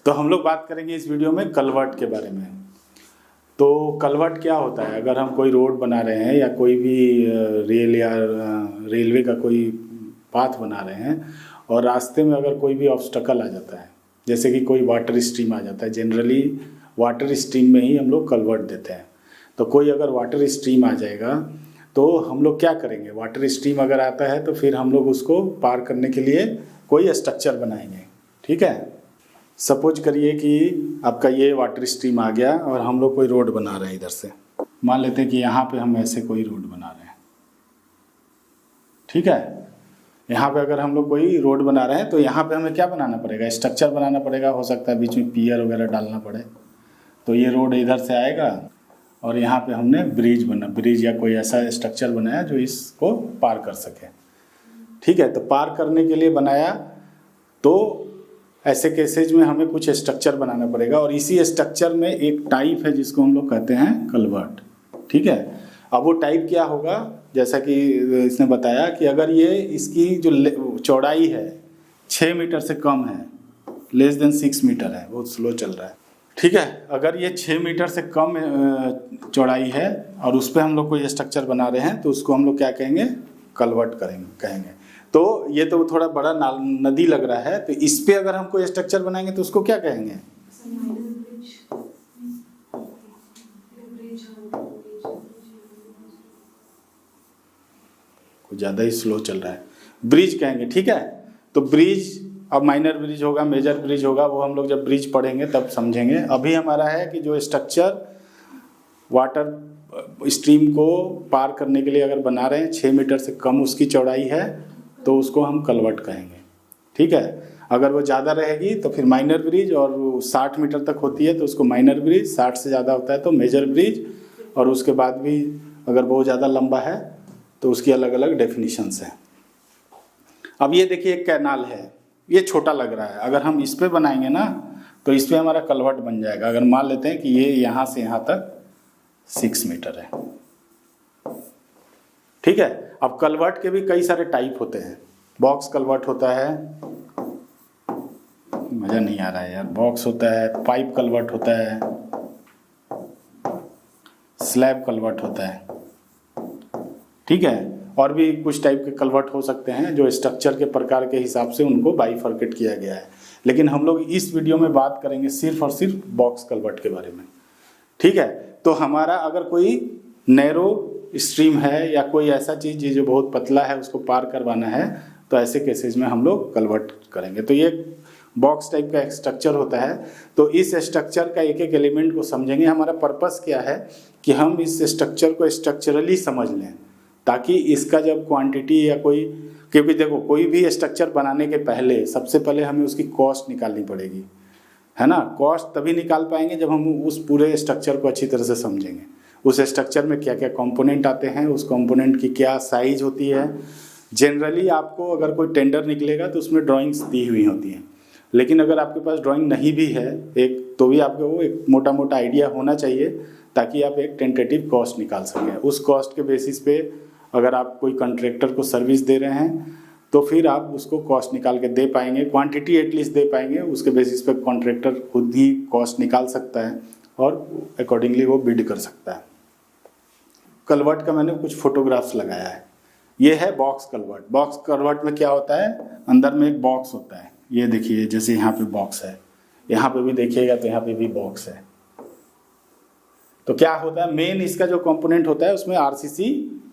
तो हम लोग बात करेंगे इस वीडियो में कलवर्ट के बारे में। तो कलवर्ट क्या होता है? अगर हम कोई रोड बना रहे हैं या कोई भी रेल या रेलवे का कोई पाथ बना रहे हैं और रास्ते में अगर कोई भी ऑब्स्टकल आ जाता है, जैसे कि कोई वाटर स्ट्रीम आ जाता है, जनरली वाटर स्ट्रीम में ही हम लोग कलवर्ट देते हैं। तो कोई अगर वाटर स्ट्रीम आ जाएगा तो हम लोग क्या करेंगे? वाटर स्ट्रीम अगर आता है तो फिर हम लोग उसको पार करने के लिए कोई स्ट्रक्चर बनाएंगे। ठीक है, सपोज करिए कि आपका ये वाटर स्ट्रीम आ गया और हम लोग कोई रोड बना रहे हैं इधर से। मान लेते हैं कि यहाँ पे हम ऐसे कोई रोड बना रहे हैं। ठीक है, यहाँ पे अगर हम लोग कोई रोड बना रहे हैं तो यहाँ पे हमें क्या बनाना पड़ेगा? स्ट्रक्चर बनाना पड़ेगा। हो सकता है बीच में पियर वगैरह डालना पड़े। तो ये रोड इधर से आएगा और यहाँ पे हमने ब्रिज या कोई ऐसा स्ट्रक्चर बनाया जो इसको पार कर सके। ठीक है, तो पार करने के लिए बनाया तो ऐसे केसेज में हमें कुछ स्ट्रक्चर बनाना पड़ेगा और इसी स्ट्रक्चर में एक टाइप है जिसको हम लोग कहते हैं कलवर्ट। ठीक है, अब वो टाइप क्या होगा? जैसा कि इसने बताया कि अगर ये इसकी जो चौड़ाई है 6 मीटर से कम है, लेस देन 6 मीटर है, बहुत स्लो चल रहा है। ठीक है, अगर ये 6 मीटर से कम चौड़ाई है और उस पर हम लोग कोई स्ट्रक्चर बना रहे हैं तो उसको हम लोग क्या कहेंगे? कलवर्ट कहेंगे। तो ये तो थोड़ा बड़ा नदी लग रहा है, तो इस पे अगर हम कोई स्ट्रक्चर बनाएंगे तो उसको क्या कहेंगे? कुछ ज़्यादा ही स्लो चल रहा है। ब्रिज कहेंगे। ठीक है, तो ब्रिज, अब माइनर ब्रिज होगा, मेजर ब्रिज होगा, वो हम लोग जब ब्रिज पढ़ेंगे तब समझेंगे। अभी हमारा है कि जो स्ट्रक्चर वाटर स्ट्रीम को पार करने के लिए अगर बना रहे हैं, 6 मीटर से कम उसकी चौड़ाई है तो उसको हम कलवर्ट कहेंगे। ठीक है, अगर वो ज़्यादा रहेगी तो फिर माइनर ब्रिज, और 60 मीटर तक होती है तो उसको माइनर ब्रिज, 60 से ज़्यादा होता है तो मेजर ब्रिज, और उसके बाद भी अगर बहुत ज़्यादा लंबा है तो उसकी अलग अलग डेफिनेशंस हैं। अब ये देखिए एक कैनाल है, ये छोटा लग रहा है। अगर हम इस पे बनाएंगे ना तो इस पे हमारा कलवर्ट बन जाएगा। अगर मान लेते हैं कि ये यहाँ से यहाँ तक 6 मीटर है। ठीक है, अब कलवर्ट के भी कई सारे टाइप होते हैं। बॉक्स कलवर्ट होता है, मज़ा नहीं आ रहा है यार। बॉक्स होता है, पाइप कलवर्ट होता है, स्लैब कलवर्ट होता है। ठीक है, और भी कुछ टाइप के कलवर्ट हो सकते हैं जो स्ट्रक्चर के प्रकार के हिसाब से उनको बाइफरकेट किया गया है। लेकिन हम लोग इस वीडियो में बात करेंगे सिर्फ और सिर्फ बॉक्स कलवर्ट के बारे में। ठीक है, तो हमारा अगर कोई नैरो स्ट्रीम है या कोई ऐसा चीज़ जो बहुत पतला है उसको पार करवाना है तो ऐसे केसेस में हम लोग कलवर्ट करेंगे। तो ये बॉक्स टाइप का स्ट्रक्चर होता है। तो इस स्ट्रक्चर का एक एक एलिमेंट को समझेंगे। हमारा पर्पस क्या है कि हम इस स्ट्रक्चर को स्ट्रक्चरली समझ लें, ताकि इसका जब क्वांटिटी या कोई, क्योंकि देखो कोई भी स्ट्रक्चर बनाने के पहले सबसे पहले हमें उसकी कॉस्ट निकालनी पड़ेगी, है ना। कॉस्ट तभी निकाल पाएंगे जब हम उस पूरे स्ट्रक्चर को अच्छी तरह से समझेंगे। उस स्ट्रक्चर में क्या क्या कंपोनेंट आते हैं, उस कंपोनेंट की क्या साइज होती है। जनरली आपको अगर कोई टेंडर निकलेगा तो उसमें ड्राइंग्स दी हुई होती हैं, लेकिन अगर आपके पास ड्राइंग नहीं भी है एक, तो भी आपको वो एक मोटा मोटा आइडिया होना चाहिए ताकि आप एक टेंटेटिव कॉस्ट निकाल सकें। उस कॉस्ट के बेसिस पे अगर आप कोई कॉन्ट्रैक्टर को सर्विस दे रहे हैं तो फिर आप उसको कॉस्ट निकाल के दे पाएंगे, क्वांटिटी एटलीस्ट दे पाएंगे। उसके बेसिस पे कॉन्ट्रैक्टर खुद ही कॉस्ट निकाल सकता है और अकॉर्डिंगली वो बिड कर सकता है। कलवर्ट का मैंने कुछ फोटोग्राफ्स लगाया है। ये है बॉक्स कलवर्ट। बॉक्स कलवर्ट में क्या होता है, अंदर में एक बॉक्स होता है। ये देखिए, जैसे यहाँ पे बॉक्स है, यहाँ पे भी देखिएगा तो यहाँ पे भी बॉक्स है। तो क्या होता है, मेन इसका जो कंपोनेंट होता है उसमें आरसीसी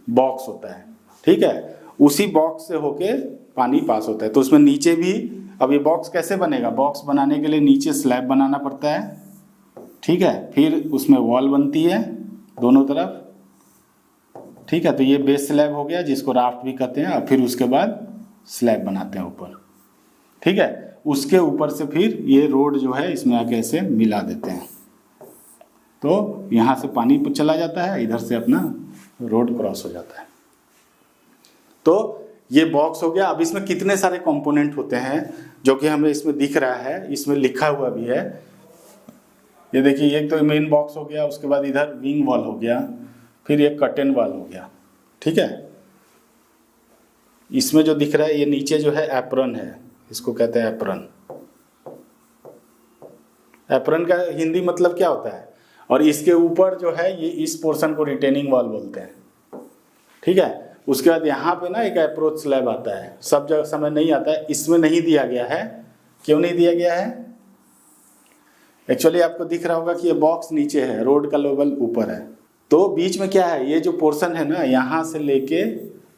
बॉक्स होता है। ठीक है, उसी बॉक्स से होके पानी पास होता है। तो उसमें नीचे भी, अब ये बॉक्स कैसे बनेगा? बॉक्स बनाने के लिए नीचे स्लैब बनाना पड़ता है। ठीक है, फिर उसमें वॉल बनती है दोनों तरफ। ठीक है, तो ये बेस स्लैब हो गया जिसको राफ्ट भी कहते हैं, और फिर उसके बाद स्लैब बनाते हैं ऊपर। ठीक है, उसके ऊपर से फिर ये रोड जो है इसमें आके ऐसे मिला देते हैं, तो यहाँ से पानी चला जाता है, इधर से अपना रोड क्रॉस हो जाता है। तो ये बॉक्स हो गया। अब इसमें कितने सारे कंपोनेंट होते हैं जो कि हमें इसमें दिख रहा है, इसमें लिखा हुआ भी है। ये देखिए, एक तो मेन बॉक्स हो गया, उसके बाद इधर विंग वॉल हो गया, फिर एक कर्टेन वॉल हो गया। ठीक है, इसमें जो दिख रहा है ये नीचे जो है एप्रन है, इसको कहते हैं एप्रन। एप्रन का हिंदी मतलब क्या होता है। और इसके ऊपर जो है ये इस पोर्शन को रिटेनिंग वॉल बोलते हैं, ठीक है। उसके बाद यहाँ पे ना एक अप्रोच स्लैब आता है, सब जगह समय नहीं आता है, इसमें नहीं दिया गया है। क्यों नहीं दिया गया है? एक्चुअली आपको दिख रहा होगा कि ये बॉक्स नीचे है, रोड का लेवल ऊपर है, तो बीच में क्या है, ये जो पोर्शन है ना यहाँ से लेके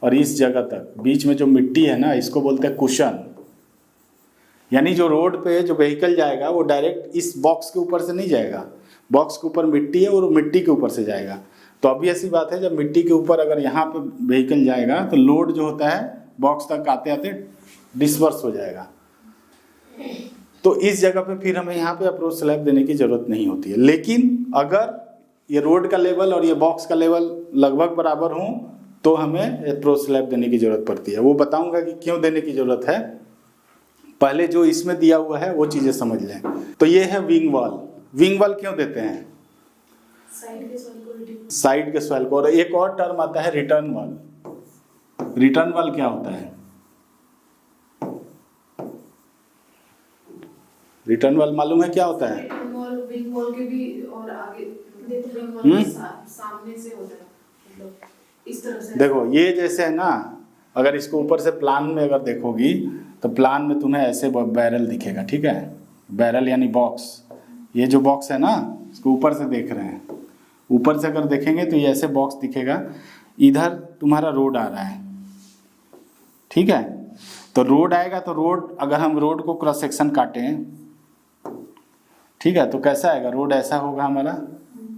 और इस जगह तक बीच में जो मिट्टी है ना, इसको बोलते हैं कुशन। यानी जो रोड पे जो व्हीकल जाएगा वो डायरेक्ट इस बॉक्स के ऊपर से नहीं जाएगा, बॉक्स के ऊपर मिट्टी है और मिट्टी के ऊपर से जाएगा। तो ऑब्वियस सी बात है, जब मिट्टी के ऊपर अगर यहाँ पे व्हीकल जाएगा तो लोड जो होता है बॉक्स तक आते आते डिस्पर्स हो जाएगा। तो इस जगह पे फिर हमें यहाँ पे अप्रोच स्लैब देने की जरूरत नहीं होती है। लेकिन अगर ये रोड का लेवल और ये बॉक्स का लेवल लगभग बराबर हों तो हमें अप्रोच स्लैब देने की जरूरत पड़ती है। वो बताऊंगा कि क्यों देने की जरूरत है, पहले जो इसमें दिया हुआ है वो चीजें समझ लें। तो ये है विंग वॉल। विंग वॉल क्यों देते हैं? साइड के सॉइल को। और एक और टर्म आता है रिटर्न वॉल। रिटर्न वॉल क्या होता है? रिटर्न वॉल मालूम है क्या होता है? विंग वॉल के भी और आगे विंग वॉल सामने से होता है, मतलब इस तरह से। देखो ये जैसे है ना, अगर इसको ऊपर से प्लान में अगर देखोगी तो प्लान में तुम्हें ऐसे बैरल दिखेगा, ठीक है। बैरल यानी बॉक्स। ये जो बॉक्स है ना, इसको ऊपर से देख रहे हैं, ऊपर से अगर देखेंगे तो ये ऐसे बॉक्स दिखेगा। इधर तुम्हारा रोड आ रहा है, ठीक है। तो रोड आएगा, तो रोड अगर हम रोड को क्रॉस सेक्शन काटें, ठीक है, तो कैसा आएगा? रोड ऐसा होगा हमारा,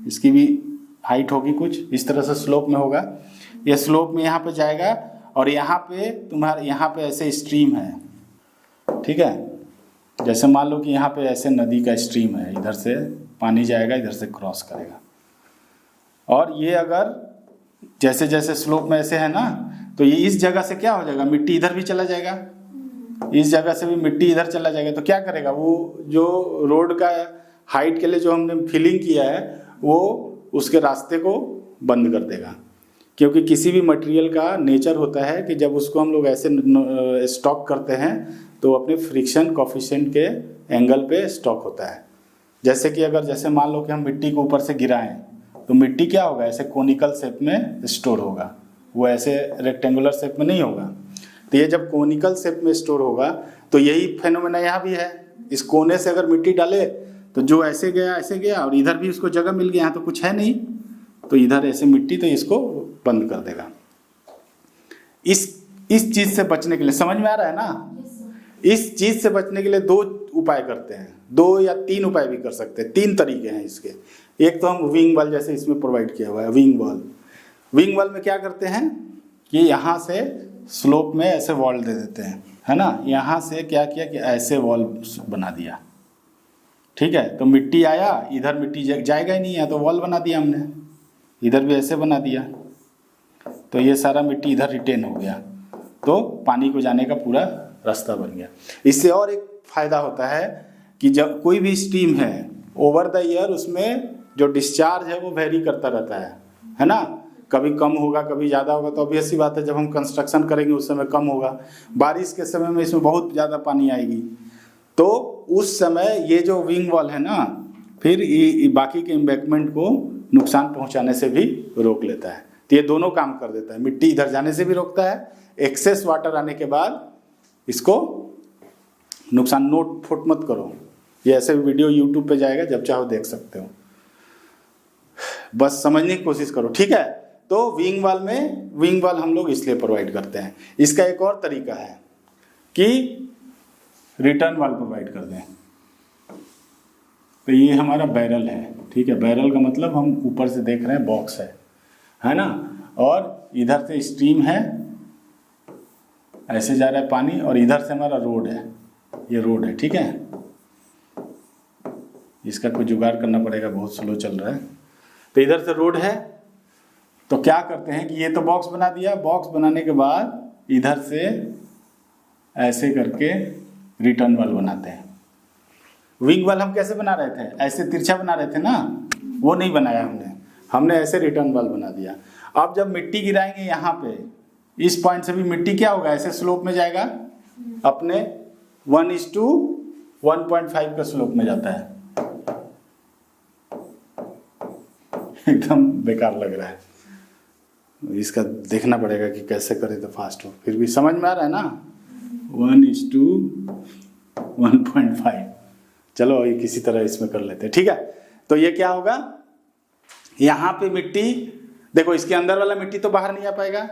इसकी भी हाइट होगी कुछ इस तरह से, स्लोप में होगा। ये स्लोप में यहाँ पे जाएगा और यहाँ पे तुम्हारा यहाँ पे ऐसे स्ट्रीम है, ठीक है। जैसे मान लो कि यहाँ पे ऐसे नदी का स्ट्रीम है, इधर से पानी जाएगा, इधर से क्रॉस करेगा। और ये अगर जैसे जैसे स्लोप में ऐसे है ना, तो ये इस जगह से क्या हो जाएगा, मिट्टी इधर भी चला जाएगा, इस जगह से भी मिट्टी इधर चला जाएगा। तो क्या करेगा, वो जो रोड का हाइट के लिए जो हमने फिलिंग किया है वो उसके रास्ते को बंद कर देगा। क्योंकि किसी भी मटेरियल का नेचर होता है कि जब उसको हम लोग ऐसे स्टॉक करते हैं तो अपने फ्रिक्शन कोफिशिएंट के एंगल पे स्टॉक होता है। जैसे कि अगर जैसे मान लो कि हम मिट्टी को ऊपर से गिराएं तो मिट्टी क्या होगा, ऐसे कोनिकल शेप में स्टोर होगा, वो ऐसे रेक्टेंगुलर शेप में नहीं होगा। तो ये जब कोनिकल शेप में स्टोर होगा तो यही फेनोमेना यहाँ भी है। इस कोने से अगर मिट्टी डाले तो जो ऐसे गया और इधर भी उसको जगह मिल गया, यहाँ तो कुछ है नहीं, तो इधर ऐसे मिट्टी, तो इसको बंद कर देगा। इस चीज से बचने के लिए, समझ में आ रहा है ना? इस चीज से बचने के लिए दो उपाय करते हैं, 2 या 3 उपाय भी कर सकते हैं। 3 तरीके हैं इसके। एक तो हम विंग वॉल जैसे इसमें प्रोवाइड किया हुआ है, विंग वॉल। विंग वॉल में क्या करते हैं कि यहाँ से स्लोप में ऐसे वॉल दे देते हैं, है ना। यहाँ से क्या किया कि ऐसे वॉल बना दिया, ठीक है। तो मिट्टी आया, इधर मिट्टी जाएगा ही नहीं है, तो वॉल बना दिया हमने, इधर भी ऐसे बना दिया, तो ये सारा मिट्टी इधर रिटेन हो गया, तो पानी को जाने का पूरा रास्ता बन गया। इससे और एक फायदा होता है कि जब कोई भी स्ट्रीम है ओवर द ईयर, उसमें जो डिस्चार्ज है वो वेरी करता रहता है ना। कभी कम होगा, कभी ज़्यादा होगा। तो ऑब्वियस सी बात है, जब हम कंस्ट्रक्शन करेंगे उस समय कम होगा, बारिश के समय में इसमें बहुत ज़्यादा पानी आएगी, तो उस समय ये जो विंग वॉल है ना, फिर ये बाकी के एम्बैंकमेंट को नुकसान पहुंचाने से भी रोक लेता है। तो ये दोनों काम कर देता है, मिट्टी इधर जाने से भी रोकता है, एक्सेस वाटर आने के बाद इसको नुकसान, नोट फुट मत करो, ये ऐसे वीडियो यूट्यूब पे जाएगा, जब चाहो देख सकते हो, बस समझने की कोशिश करो, ठीक है। तो विंग वॉल हम लोग इसलिए प्रोवाइड करते हैं। इसका एक और तरीका है कि रिटर्न वॉल प्रोवाइड कर दें। तो ये हमारा बैरल है, ठीक है। बैरल का मतलब हम ऊपर से देख रहे हैं बॉक्स है ना, और इधर से स्ट्रीम है, ऐसे जा रहा है पानी, और इधर से हमारा रोड है, ये रोड है, ठीक है। इसका कोई जुगाड़ करना पड़ेगा, बहुत स्लो चल रहा है। तो इधर से रोड है, तो क्या करते हैं कि ये तो बॉक्स बना दिया, बॉक्स बनाने के बाद इधर से ऐसे करके रिटर्न वॉल बनाते हैं। विंग वॉल हम कैसे बना रहे थे, ऐसे तिरछा बना रहे थे ना, वो नहीं बनाया हमने ऐसे रिटर्न वॉल बना दिया। अब जब मिट्टी गिराएंगे यहाँ पे, इस पॉइंट से भी मिट्टी क्या होगा, ऐसे स्लोप में जाएगा, अपने 1:1.5 का स्लोप में जाता है। एकदम बेकार लग रहा है। इसका देखना पड़ेगा कि कैसे करें तो फास्ट हो। फिर भी समझ में आ रहा है ना, 1:1.5। चलो ये किसी तरह इसमें कर लेते हैं, ठीक है। तो ये क्या होगा, यहाँ पे मिट्टी देखो, इसके अंदर वाला मिट्टी तो बाहर नहीं आ पाएगा,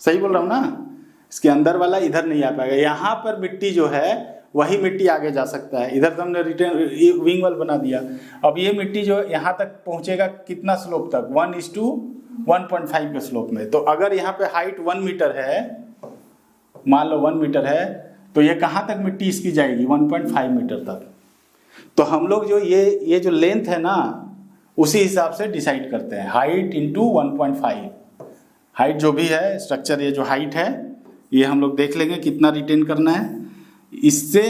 सही बोल रहा हूँ ना, इसके अंदर वाला इधर नहीं आ पाएगा। यहाँ पर मिट्टी जो है वही मिट्टी आगे जा सकता है। इधर तो हमने रिटर्न विंग वाल बना दिया। अब ये मिट्टी जो यहाँ तक पहुँचेगा कितना स्लोप तक, 1:1.5 के स्लोप में। तो अगर यहाँ पे हाइट 1 मीटर है, मान लो 1 मीटर है, तो ये कहाँ तक मिट्टी इसकी जाएगी, 1.5 मीटर तक। तो हम लोग जो ये जो लेंथ है ना, उसी हिसाब से डिसाइड करते हैं, हाइट इंटू 1.5। हाइट जो भी है स्ट्रक्चर, ये जो हाइट है ये हम लोग देख लेंगे कितना रिटेन करना है। इससे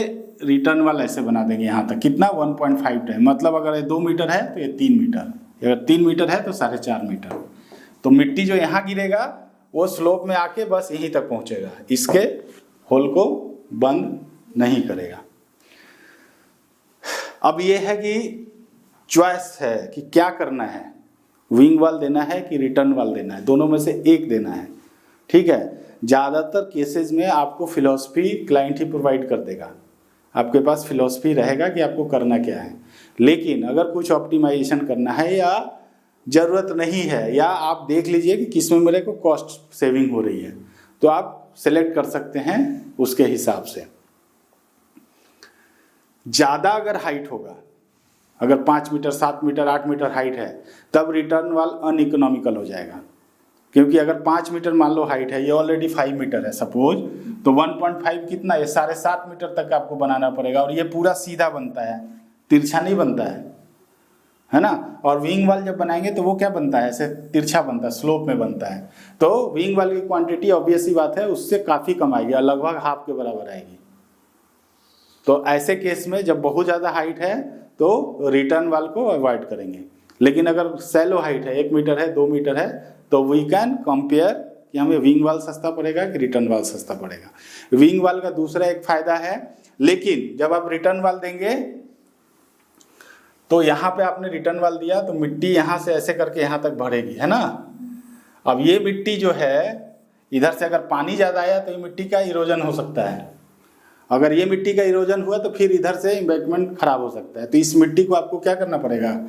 रिटर्न वाला ऐसे बना देंगे यहाँ तक, कितना 1.5 टाइम, मतलब अगर ये 2 मीटर है तो ये 3 मीटर, अगर 3 मीटर है तो 4.5 मीटर। तो मिट्टी जो यहाँ गिरेगा वो स्लोप में आके बस यहीं तक पहुँचेगा, इसके होल को बंद नहीं करेगा। अब ये है कि चॉइस है कि क्या करना है, विंग वाल देना है कि रिटर्न वाल देना है, दोनों में से एक देना है, ठीक है। ज़्यादातर केसेस में आपको फिलॉसफी क्लाइंट ही प्रोवाइड कर देगा, आपके पास फिलॉसफी रहेगा कि आपको करना क्या है। लेकिन अगर कुछ ऑप्टिमाइजेशन करना है या ज़रूरत नहीं है, या आप देख लीजिए कि किस में मेरे को कॉस्ट सेविंग हो रही है, तो आप सेलेक्ट कर सकते हैं उसके हिसाब से। ज़्यादा अगर हाइट होगा, अगर 5 मीटर 7 मीटर 8 मीटर हाइट है, तब रिटर्न वाल अनइकोनॉमिकल हो जाएगा। क्योंकि अगर 5 मीटर मान लो हाइट है, ये ऑलरेडी 5 मीटर है सपोज, तो 1.5 कितना, ये 7.5 मीटर तक आपको बनाना पड़ेगा। और ये पूरा सीधा बनता है, तिरछा नहीं बनता है ना। और विंग वाल जब बनाएंगे तो वो क्या बनता है, ऐसे तिरछा बनता है, स्लोप में बनता है। तो विंग वाल की क्वांटिटी ऑब्वियस ही बात है उससे काफ़ी कम आएगी, लगभग हाफ के बराबर आएगी। तो ऐसे केस में जब बहुत ज़्यादा हाइट है तो रिटर्न वाल को अवॉइड करेंगे। लेकिन अगर सैलो हाइट है, 1 मीटर है 2 मीटर है, तो वी कैन कंपेयर कि हमें विंग वाल सस्ता पड़ेगा कि रिटर्न वाल सस्ता पड़ेगा। विंग वाल का दूसरा एक फायदा है, लेकिन जब आप रिटर्न वाल देंगे तो यहाँ पे आपने रिटर्न वाल दिया तो मिट्टी यहाँ से ऐसे करके यहाँ तक भरेगी, है ना। अब ये मिट्टी जो है, इधर से अगर पानी ज़्यादा आया तो ये मिट्टी का इरोजन हो सकता है। अगर ये मिट्टी का इरोजन हुआ तो फिर इधर से एम्बैंकमेंट खराब हो सकता है। तो इस मिट्टी को आपको क्या करना पड़ेगा,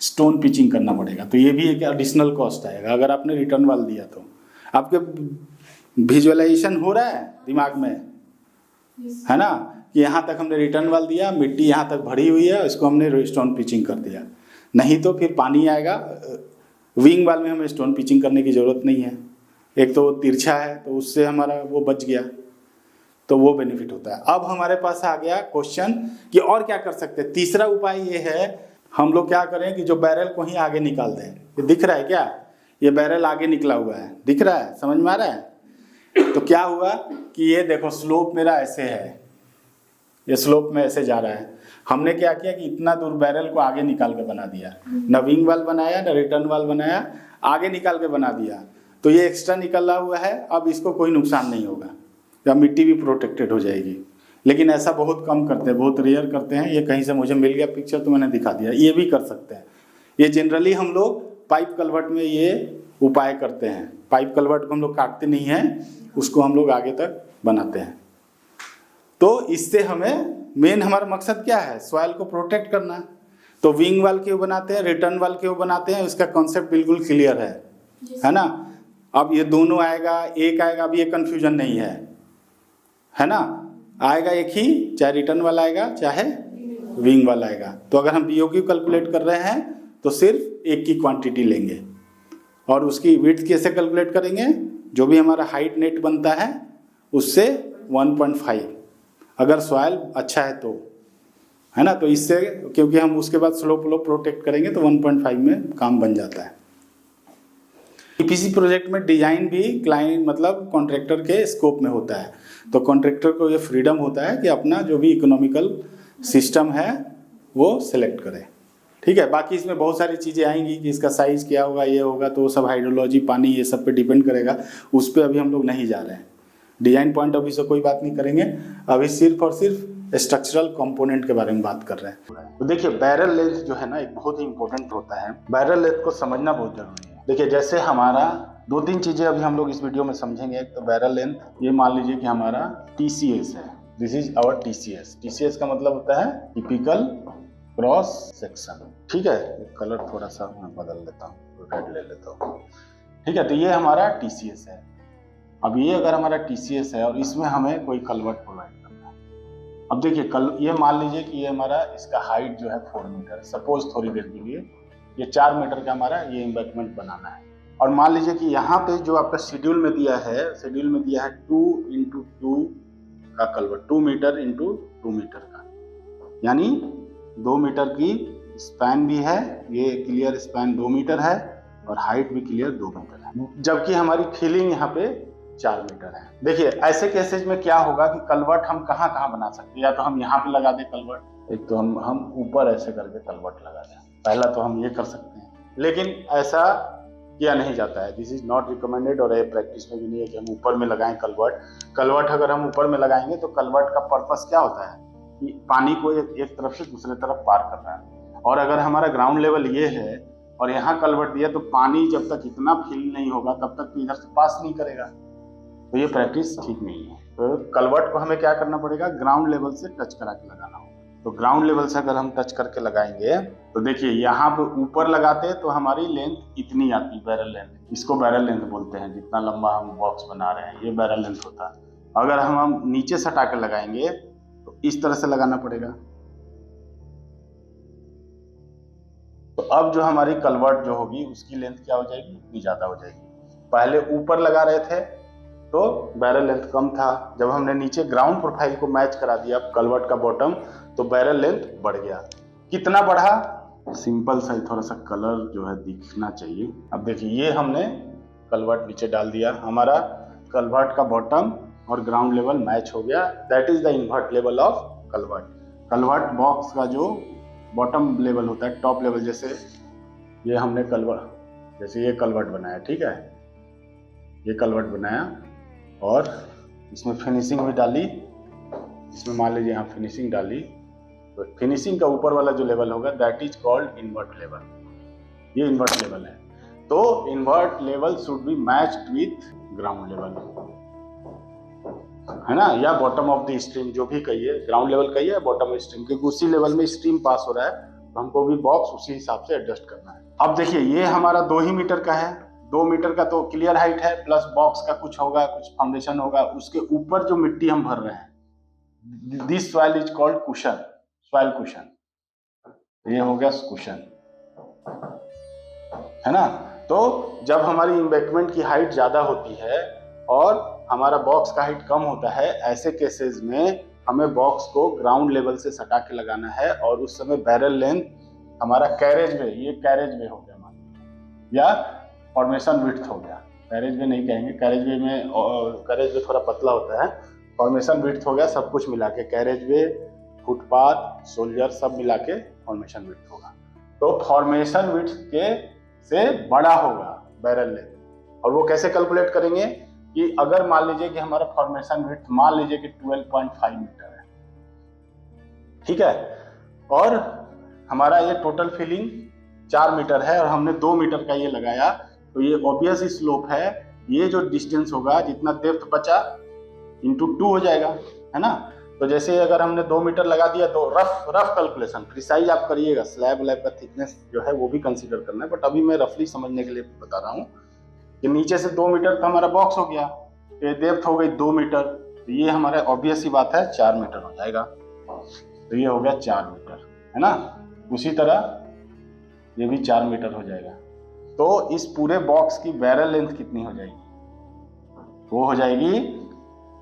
स्टोन पिचिंग करना पड़ेगा। तो ये भी एक एडिशनल कॉस्ट आएगा अगर आपने रिटर्न वाल दिया तो। आपके विजुअलाइजेशन हो रहा है दिमाग में, है ना, कि यहाँ तक हमने रिटर्न वाल दिया, मिट्टी यहाँ तक भरी हुई है, इसको हमने स्टोन पिचिंग कर दिया। नहीं तो फिर पानी आएगा। विंग वाल में हमें स्टोन पिचिंग करने की ज़रूरत नहीं है, एक तो तिरछा है तो उससे हमारा वो बच गया, तो वो बेनिफिट होता है। अब हमारे पास आ गया क्वेश्चन कि और क्या कर सकते हैं। तीसरा उपाय ये है, हम लोग क्या करें कि जो बैरल को ही आगे निकाल दें। ये दिख रहा है क्या, ये बैरल आगे निकला हुआ है, दिख रहा है, समझ में आ रहा है। तो क्या हुआ कि ये देखो स्लोप मेरा ऐसे है, ये स्लोप में ऐसे जा रहा है। हमने क्या किया कि इतना दूर बैरल को आगे निकाल के बना दिया, न विंग वाल बनाया न रिटर्न वाल बनाया, आगे निकाल के बना दिया। तो ये एक्स्ट्रा निकला हुआ है, अब इसको कोई नुकसान नहीं होगा, या मिट्टी भी प्रोटेक्टेड हो जाएगी। लेकिन ऐसा बहुत कम करते हैं, बहुत रेयर करते हैं। ये कहीं से मुझे मिल गया पिक्चर तो मैंने दिखा दिया, ये भी कर सकते हैं। ये जनरली हम लोग पाइप कलवर्ट में ये उपाय करते हैं। पाइप कलवर्ट को हम लोग काटते नहीं हैं, उसको हम लोग आगे तक बनाते हैं। तो इससे हमें मेन हमारा मकसद क्या है, सॉइल को प्रोटेक्ट करना। तो विंग वाल क्यों बनाते हैं, रिटर्न वाल क्यों बनाते हैं, इसका कॉन्सेप्ट बिल्कुल क्लियर है ना। अब ये दोनों आएगा, एक आएगा, अब ये कन्फ्यूजन नहीं है ना। आएगा एक ही, चाहे रिटर्न वाला आएगा चाहे विंग वाला आएगा। तो अगर हम BOQ कैलकुलेट कर रहे हैं तो सिर्फ एक की क्वांटिटी लेंगे, और उसकी विड्थ कैसे कैलकुलेट करेंगे, जो भी हमारा हाइट नेट बनता है उससे 1.5, अगर सॉइल अच्छा है तो, है ना। तो इससे क्योंकि हम उसके बाद स्लोप प्रोटेक्ट करेंगे तो 1.5 में काम बन जाता है। EPC प्रोजेक्ट में डिजाइन भी क्लाइंट मतलब कॉन्ट्रैक्टर के स्कोप में होता है। तो कॉन्ट्रैक्टर को ये फ्रीडम होता है कि अपना जो भी इकोनॉमिकल सिस्टम है वो सिलेक्ट करे, ठीक है। बाकी इसमें बहुत सारी चीज़ें आएंगी कि इसका साइज़ क्या होगा, ये होगा, तो वो सब हाइड्रोलॉजी, पानी, ये सब पे डिपेंड करेगा। उस पर अभी हम लोग नहीं जा रहे हैं, डिजाइन पॉइंट ऑफ व्यू से कोई बात नहीं करेंगे। अभी सिर्फ और सिर्फ स्ट्रक्चरल कंपोनेंट के बारे में बात कर रहे हैं। तो देखिए बैरल लेंथ जो है ना एक बहुत ही इंपॉर्टेंट होता है। बैरल लेंथ को समझना बहुत जरूरी है। देखिए जैसे हमारा 2-3 चीजें अभी हम लोग इस वीडियो में समझेंगे। एक तो बैरल लेंथ, ये मान लीजिए कि हमारा TCS है, this is our TCS। TCS का मतलब होता है टिपिकल क्रॉस सेक्शन, ठीक है। कलर थोड़ा सा मैं बदल लेता हूँ, रेड ले लेता हूँ, ठीक है। तो ये हमारा TCS है। अब ये अगर हमारा TCS है और इसमें हमें कोई कलवर्ट प्रोवाइड करना है। अब देखिए ये मान लीजिए कि ये हमारा इसका हाइट जो है 4 मीटर, सपोज थोड़ी देर के लिए ये 4 मीटर का हमारा ये एम्बैंकमेंट बनाना है। और मान लीजिए कि यहाँ पे जो आपका शेड्यूल में दिया है 2x2 का कलवर्ट, 2 मीटर इंटू 2 मीटर का, यानी 2 मीटर की स्पैन भी है, ये क्लियर स्पैन 2 मीटर है और हाइट भी क्लियर 2 मीटर है, जबकि हमारी फिलिंग यहाँ पे 4 मीटर है। देखिए ऐसे केसेज में क्या होगा कि कलवर्ट हम कहाँ कहाँ बना सकते हैं। या तो हम यहाँ पे लगा दें कलवर्ट, एक तो हम ऊपर ऐसे करके कलवर्ट लगा दें, पहला तो हम ये कर सकते हैं, लेकिन ऐसा किया नहीं जाता है। दिस इज नॉट रिकमेंडेड और ये प्रैक्टिस में भी नहीं है कि हम ऊपर में लगाएं कलवर्ट अगर हम ऊपर में लगाएंगे तो कलवर्ट का पर्पस क्या होता है कि पानी को एक तरफ से दूसरे तरफ पार करना है। और अगर हमारा ग्राउंड लेवल ये है और यहाँ कलवर्ट दिया तो पानी जब तक इतना फिल नहीं होगा तब तक तो इधर से पास नहीं करेगा, तो ये प्रैक्टिस ठीक नहीं है। तो कलवर्ट को हमें क्या करना पड़ेगा, ग्राउंड लेवल से टच करा के लगाना होगा। तो ग्राउंड लेवल से अगर हम टच करके लगाएंगे तो देखिए यहाँ पे ऊपर लगाते हैं तो हमारी लेंथ इतनी आती है, बैरल लेंथ, इसको बैरल लेंथ बोलते हैं। जितना लंबा हम बॉक्स बना रहे हैं ये बैरल लेंथ होता है। अगर हम नीचे सटा के लगाएंगे तो इस तरह से लगाना पड़ेगा। तो अब जो हमारी कलवर्ट जो होगी उसकी लेंथ क्या हो जाएगी, इतनी ज्यादा हो जाएगी। पहले ऊपर लगा रहे थे तो बैरल लेंथ कम था, जब हमने नीचे ग्राउंड प्रोफाइल को मैच करा दिया कलवर्ट का बॉटम तो बैरल लेंथ बढ़ गया। कितना बढ़ा, सिंपल सा थोड़ा सा कलर जो है दिखना चाहिए। अब देखिए ये हमने कलवर्ट नीचे डाल दिया, हमारा कलवर्ट का बॉटम और ग्राउंड लेवल मैच हो गया। That is the invert level of culvert. Culvert box का जो बॉटम लेवल होता है, टॉप लेवल, जैसे ये हमने कलवर्ट, जैसे ये कलवर्ट बनाया, ठीक है, ये कलवर्ट बनाया और इसमें फिनिशिंग भी डाली, इसमें मान लीजिए यहाँ फिनिशिंग डाली, तो फिनिशिंग का ऊपर वाला जो लेवल होगा that is called invert level. ये इन्वर्ट लेवल है। तो invert level should be matched with ground level, है ना, या बॉटम ऑफ द स्ट्रीम, जो भी कहिए, ग्राउंड लेवल कहिए, बॉटम ऑफ स्ट्रीम, क्योंकि उसी लेवल में स्ट्रीम पास हो रहा है तो हमको भी बॉक्स उसी हिसाब से एडजस्ट करना है। अब देखिए ये हमारा 2 ही मीटर का है, 2 मीटर का तो क्लियर हाइट है, प्लस बॉक्स का कुछ होगा, कुछ फाउंडेशन होगा, उसके ऊपर जो मिट्टी हम भर रहे हैं this soil is called cushion, soil cushion, ये हो गया कुशन, है ना। तो जब हमारी एम्बैंकमेंट की हाइट ज्यादा होती है और हमारा बॉक्स का हाइट कम होता है, ऐसे केसेस में हमें बॉक्स को ग्राउंड लेवल से सटा के लगाना है और उस समय बैरल लेंथ हमारा कैरेज वे, ये कैरेज वे हो गया मान, या फॉर्मेशन विड्थ हो गया, कैरेज वे नहीं कहेंगे, कैरेज वे थोड़ा पतला होता है, फॉर्मेशन विड्थ हो गया, सब कुछ मिला के कैरेज वे, फुटपाथ, सोल्जर सब मिला के फॉर्मेशन विड्थ होगा। तो फॉर्मेशन विड्थ के से बड़ा होगा बैरल लेंथ। और वो कैसे कैलकुलेट करेंगे कि अगर मान लीजिए कि हमारा फॉर्मेशन विड्थ मान लीजिए कि 12.5 मीटर है, ठीक है, और हमारा ये टोटल फिलिंग 4 मीटर है और हमने 2 मीटर का ये लगाया, तो ये ऑब्वियस स्लोप है, ये जो डिस्टेंस होगा जितना डेप्थ बचा इंटू 2 हो जाएगा, है ना। तो जैसे अगर हमने 2 मीटर लगा दिया तो रफ कैलकुलेशन, प्रिसाइज आप करिएगा, स्लैब का थिकनेस जो है वो भी कंसीडर करना है, बट अभी मैं रफली समझने के लिए बता रहा हूँ कि नीचे से 2 मीटर तो हमारा बॉक्स हो गया, ये डेप्थ हो गई 2 मीटर, तो ये हमारा ऑब्वियस ही बात है 4 मीटर हो जाएगा, तो ये हो गया 4 मीटर, है ना। उसी तरह ये भी 4 मीटर हो जाएगा। तो इस पूरे बॉक्स की बैरल लेंथ कितनी हो जाएगी, वो हो जाएगी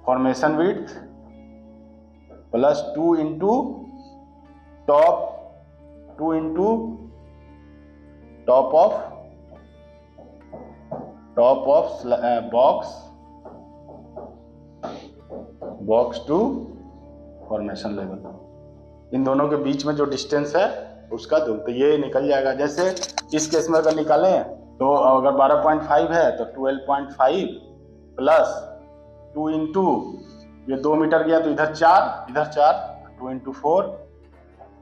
formation width plus 2 into top, 2 into top of box to formation level, इन दोनों के बीच में जो डिस्टेंस है उसका दूर, तो ये निकल जाएगा। जैसे इस केस में अगर निकालें तो अगर 12.5 है तो 12.5 प्लस 2 इंटू ये 2 मीटर गया तो इधर 4, 2 × 4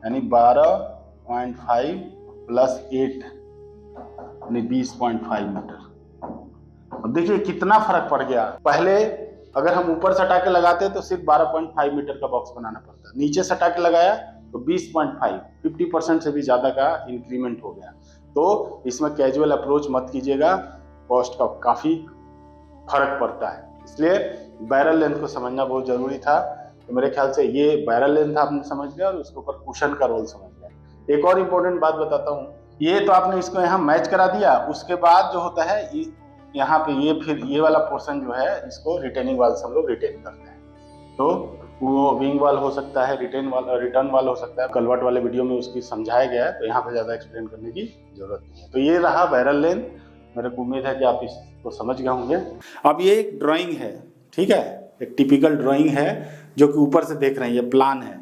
यानी 12.5 + 8 यानी 20.5 मीटर। अब देखिए कितना फर्क पड़ गया। पहले अगर हम ऊपर सटा के लगाते तो सिर्फ 12.5 मीटर का बॉक्स बनाना पड़ता, नीचे सटा के लगाया तो 20.5, 50% से भी ज्यादा का इंक्रीमेंट हो गया। तो इसमें कैजुअल अप्रोच मत कीजिएगा, कॉस्ट का काफी फर्क पड़ता है। इसलिए बैरल लेंथ को समझना बहुत जरूरी था। तो मेरे ख्याल से ये बैरल लेंथ आपने समझ लिया और उसके ऊपर कुशन का रोल समझ लिया। एक और इम्पोर्टेंट बात बताता हूँ, ये तो आपने इसको यहाँ मैच करा दिया, उसके बाद जो होता है यहाँ पे ये फिर ये वाला पोर्शन जो है इसको रिटेनिंग वाल से हम लोग रिटेन करते हैं। तो वो विंग वाल हो सकता है, रिटर्न वाल हो सकता है। कलवर्ट वाले वीडियो में उसकी समझाया गया है, तो यहाँ पे ज़्यादा एक्सप्लेन करने की जरूरत नहीं है। तो ये रहा बैरल लेंथ। मेरे को उम्मीद है कि आप इसको समझ गए होंगे। अब ये एक ड्राइंग है, ठीक है, एक टिपिकल ड्राइंग है जो कि ऊपर से देख रहे हैं, ये प्लान है।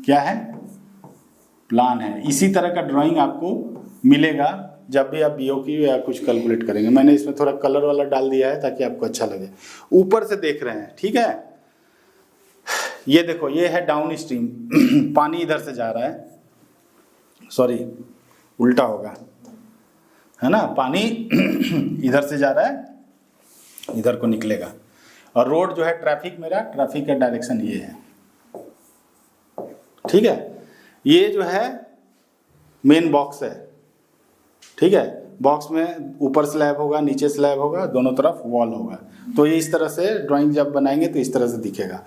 क्या है? प्लान है। इसी तरह का ड्राइंग आपको मिलेगा जब भी आप बीओक्यू या कुछ कैलकुलेट करेंगे। मैंने इसमें थोड़ा कलर वाला डाल दिया है ताकि आपको अच्छा लगे। ऊपर से देख रहे हैं, ठीक है। ये देखो, ये है डाउन स्ट्रीम पानी इधर से जा रहा है, सॉरी उल्टा होगा, है ना। पानी इधर से जा रहा है, इधर को निकलेगा। और रोड जो है ट्रैफिक, मेरा ट्रैफिक का डायरेक्शन ये है, ठीक है। ये जो है मेन बॉक्स है, ठीक है। बॉक्स में ऊपर स्लैब होगा, नीचे स्लैब होगा, दोनों तरफ वॉल होगा। तो ये इस तरह से ड्राइंग जब बनाएंगे तो इस तरह से दिखेगा।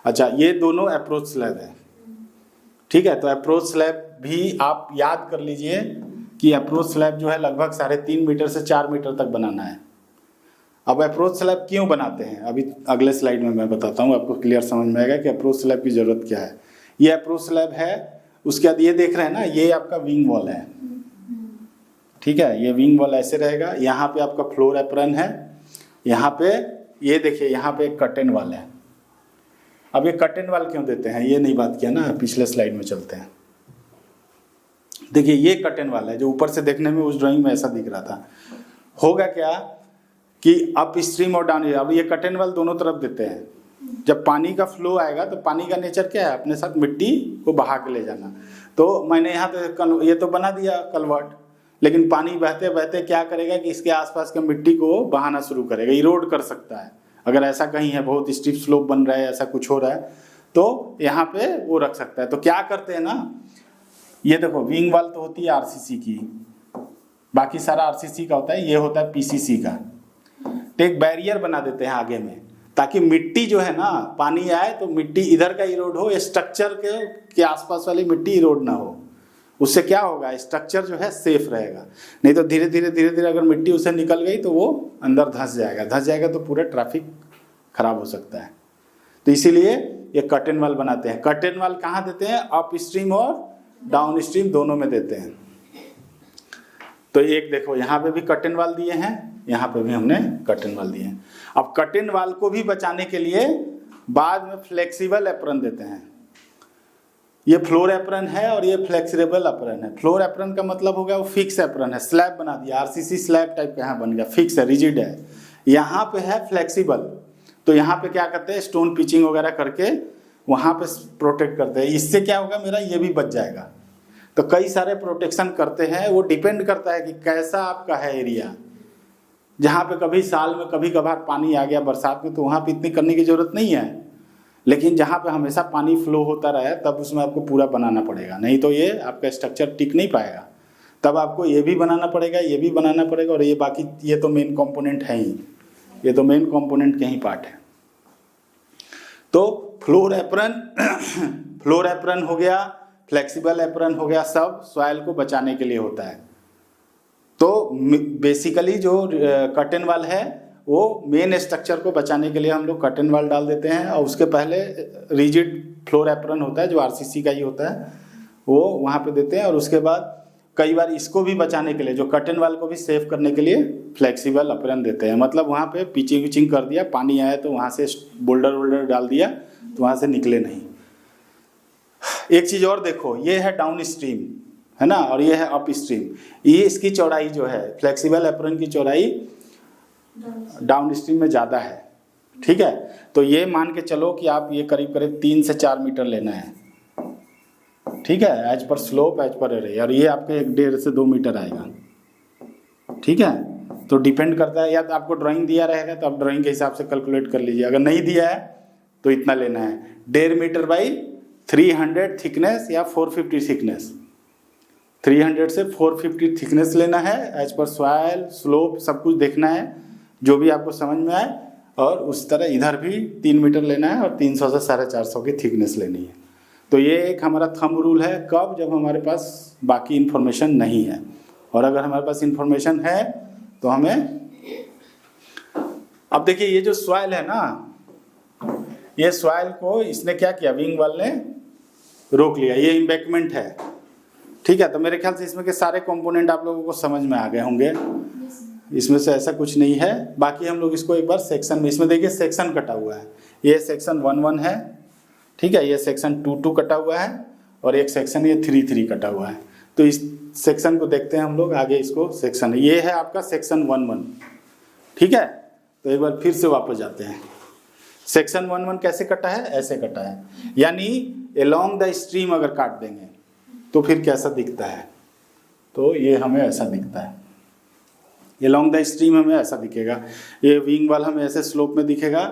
अच्छा, ये दोनों अप्रोच स्लैब है, ठीक है। तो अप्रोच स्लैब भी आप याद कर लीजिए कि अप्रोच स्लैब जो है लगभग 3.5 मीटर से 4 मीटर तक बनाना है। अब अप्रोच स्लैब क्यों बनाते हैं, अभी अगले स्लाइड में मैं बताता हूँ, आपको क्लियर समझ में आएगा कि अप्रोच स्लैब की जरूरत क्या है। ये अप्रोच स्लैब है, उसके बाद ये देख रहे हैं ना, ये आपका विंग वॉल है, ठीक है। ये विंग वॉल ऐसे रहेगा। यहाँ पे आपका फ्लोर एप्रन है, यहाँ पे ये देखिए, यहाँ पे एक कर्टेन वॉल है। अब ये कर्टेन वॉल क्यों देते हैं, ये नहीं बात किया ना, पिछले स्लाइड में चलते हैं। देखिए ये कर्टेन वॉल है जो ऊपर से देखने में उस ड्राइंग में ऐसा दिख रहा था। होगा क्या कि अप स्ट्रीम और डाउन, अब ये कर्टेन वॉल दोनों तरफ देते हैं। जब पानी का फ्लो आएगा तो पानी का नेचर क्या है, अपने साथ मिट्टी को बहा के ले जाना। तो मैंने यहाँ पे ये तो बना दिया कलवर्ट, लेकिन पानी बहते बहते क्या करेगा कि इसके आसपास के मिट्टी को बहाना शुरू करेगा, इरोड कर सकता है। अगर ऐसा कहीं है, बहुत स्टीप स्लोप बन रहा है, ऐसा कुछ हो रहा है, तो यहाँ पे वो रख सकता है। तो क्या करते हैं ना, ये देखो विंग वॉल तो होती है आरसीसी की, बाकी सारा आरसीसी का होता है, ये होता है पीसीसी का। तो एक बैरियर बना देते हैं आगे में, ताकि मिट्टी जो है ना, पानी आए तो मिट्टी इधर का इरोड हो, स्ट्रक्चर के आसपास वाली मिट्टी इरोड ना हो। उससे क्या होगा, स्ट्रक्चर जो है सेफ रहेगा। नहीं तो धीरे धीरे अगर मिट्टी उसे निकल गई तो वो अंदर धंस जाएगा तो पूरा ट्रैफिक खराब हो सकता है। तो इसीलिए ये कर्टेन वॉल बनाते हैं। कर्टेन वॉल कहाँ देते हैं, अप स्ट्रीम और डाउन स्ट्रीम दोनों में देते हैं। तो एक देखो, यहाँ पे भी कर्टेन वॉल दिए हैं, यहाँ पे भी हमने कर्टेन वॉल दिए हैं। अब कर्टेन वॉल को भी बचाने के लिए बाद में फ्लेक्सिबल एप्रन देते हैं। ये फ्लोर एप्रन है और ये फ्लेक्सिबल एप्रन है। फ्लोर एप्रन का मतलब हो गया वो फिक्स एप्रन है, स्लैब बना दिया, आरसीसी स्लैब टाइप का यहाँ बन गया, फिक्स है, रिजिड है। यहाँ पे है फ्लेक्सिबल, तो यहाँ पे क्या करते हैं, स्टोन पिचिंग वगैरह करके वहाँ पे प्रोटेक्ट करते हैं। इससे क्या होगा, मेरा ये भी बच जाएगा। तो कई सारे प्रोटेक्शन करते हैं, वो डिपेंड करता है कि कैसा आपका है एरिया। जहाँ पे कभी साल में कभी कभार पानी आ गया बरसात में, तो वहाँ पे इतनी करने की जरूरत नहीं है। लेकिन जहाँ पे हमेशा पानी फ्लो होता रहे तब उसमें आपको पूरा बनाना पड़ेगा, नहीं तो ये आपका स्ट्रक्चर टिक नहीं पाएगा। तब आपको ये भी बनाना पड़ेगा, ये भी बनाना पड़ेगा, और ये बाकी ये तो मेन कंपोनेंट है ही, ये तो मेन कंपोनेंट के ही पार्ट है। तो फ्लोर एप्रन हो गया, फ्लेक्सिबल एप्रन हो गया, सब सॉइल को बचाने के लिए होता है। तो बेसिकली जो कर्टेन वॉल है वो मेन स्ट्रक्चर को बचाने के लिए हम लोग कर्टेन वॉल डाल देते हैं, और उसके पहले रिजिड फ्लोर एप्रन होता है जो आरसीसी का ही होता है, वो वहाँ पे देते हैं। और उसके बाद कई बार इसको भी बचाने के लिए, जो कर्टेन वॉल को भी सेव करने के लिए फ्लेक्सिबल एप्रन देते हैं। मतलब वहाँ पे पिचिंग विचिंग कर दिया, पानी आया तो वहाँ से बोल्डर वोल्डर डाल दिया तो वहाँ से निकले नहीं। एक चीज़ और देखो, ये है डाउन स्ट्रीम, है ना, और ये है अप स्ट्रीम। ये इसकी चौड़ाई जो है, फ्लेक्सिबल एप्रन की चौड़ाई डाउन स्ट्रीम में ज़्यादा है, ठीक है। तो ये मान के चलो कि आप ये करीब 3 से 4 मीटर लेना है, ठीक है, as per slope as per area, और ये आपके 1.5 से 2 मीटर आएगा। ठीक है, तो डिपेंड करता है, या तो आपको ड्राइंग दिया रहेगा तो आप ड्राइंग के हिसाब से कैलकुलेट कर लीजिए, अगर नहीं दिया है तो इतना लेना है, 1.5 मीटर बाई 300 थिकनेस या 450 थिकनेस, 300 से 450 थिकनेस लेना है, एज पर सॉइल स्लोप सब कुछ देखना है जो भी आपको समझ में आए, और उस तरह इधर भी 3 मीटर लेना है और 300 से 450 की थिकनेस लेनी है। तो ये एक हमारा थंब रूल है, कब, जब हमारे पास बाकी इन्फॉर्मेशन नहीं है, और अगर हमारे पास इन्फॉर्मेशन है तो हमें, अब देखिए ये जो सॉइल है ना, ये सॉइल को इसने क्या किया, विंग वाल ने रोक लिया, ये एम्बैंकमेंट है। ठीक है, तो मेरे ख्याल से इसमें के सारे कंपोनेंट आप लोगों को समझ में आ गए होंगे, इसमें से ऐसा कुछ नहीं है। बाकी हम लोग इसको एक बार सेक्शन में, इसमें देखिए सेक्शन कटा हुआ है, ये सेक्शन 1-1 है, ठीक है, ये सेक्शन 2-2 कटा हुआ है, और एक सेक्शन ये 3-3 कटा हुआ है। तो इस सेक्शन को देखते हैं हम लोग आगे, इसको सेक्शन, ये है आपका सेक्शन 1-1। ठीक है, तो एक बार फिर से वापस जाते हैं, सेक्शन 1-1 कैसे कटा है, ऐसे कटा है, यानी अलोंग द स्ट्रीम अगर काट देंगे तो फिर कैसा दिखता है, तो ये हमें ऐसा दिखता है, अलोंग द स्ट्रीम हमें ऐसा दिखेगा, ये विंग वाल हमें ऐसे स्लोप में दिखेगा।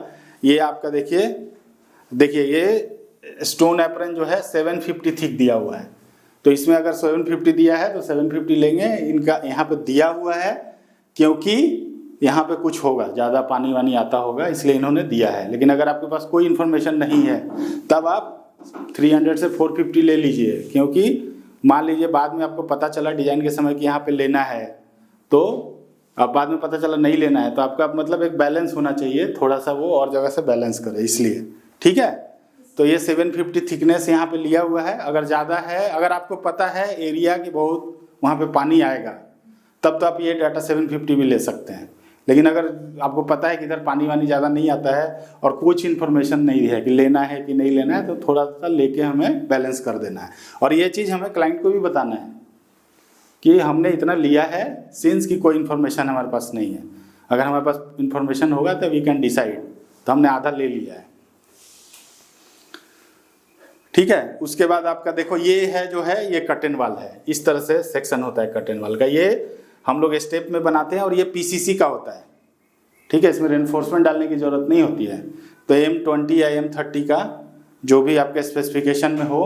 ये आपका देखिए ये स्टोन एप्रन जो है 750 थिक दिया हुआ है, तो इसमें अगर 750 दिया है तो 750 लेंगे, इनका यहाँ पे दिया हुआ है क्योंकि यहाँ पे कुछ होगा, ज़्यादा पानी वानी आता होगा इसलिए इन्होंने दिया है। लेकिन अगर आपके पास कोई इन्फॉर्मेशन नहीं है तब आप 300 से 450 ले लीजिए, क्योंकि मान लीजिए बाद में आपको पता चला डिजाइन के समय कि यहाँ पे लेना है, तो अब बाद में पता चला नहीं लेना है, तो आपका मतलब एक बैलेंस होना चाहिए, थोड़ा सा वो और जगह से बैलेंस करे इसलिए। ठीक है, तो ये 750 थिकनेस यहाँ पे लिया हुआ है, अगर ज़्यादा है, अगर आपको पता है एरिया की बहुत वहाँ पे पानी आएगा तब तो आप ये डाटा 750 भी ले सकते हैं। लेकिन अगर आपको पता है कि इधर पानी वानी ज़्यादा नहीं आता है और कुछ इन्फॉर्मेशन नहीं है कि लेना है कि नहीं लेना है, तो थोड़ा सा लेके हमें बैलेंस कर देना है। और ये चीज़ हमें क्लाइंट को भी बताना है कि हमने इतना लिया है, सिंस की कोई इन्फॉर्मेशन हमारे पास नहीं है। अगर हमारे पास इन्फॉर्मेशन होगा तो वी कैन डिसाइड, तो हमने आधा ले लिया है। ठीक है, उसके बाद आपका देखो ये है जो है ये कर्टेन वाल है, इस तरह से सेक्शन होता है कर्टेन वाल का, ये हम लोग स्टेप में बनाते हैं और ये पीसीसी का होता है। ठीक है, इसमें रेनफोर्समेंट डालने की जरूरत नहीं होती है। तो M20 या M30 का जो भी आपके स्पेसिफिकेशन में हो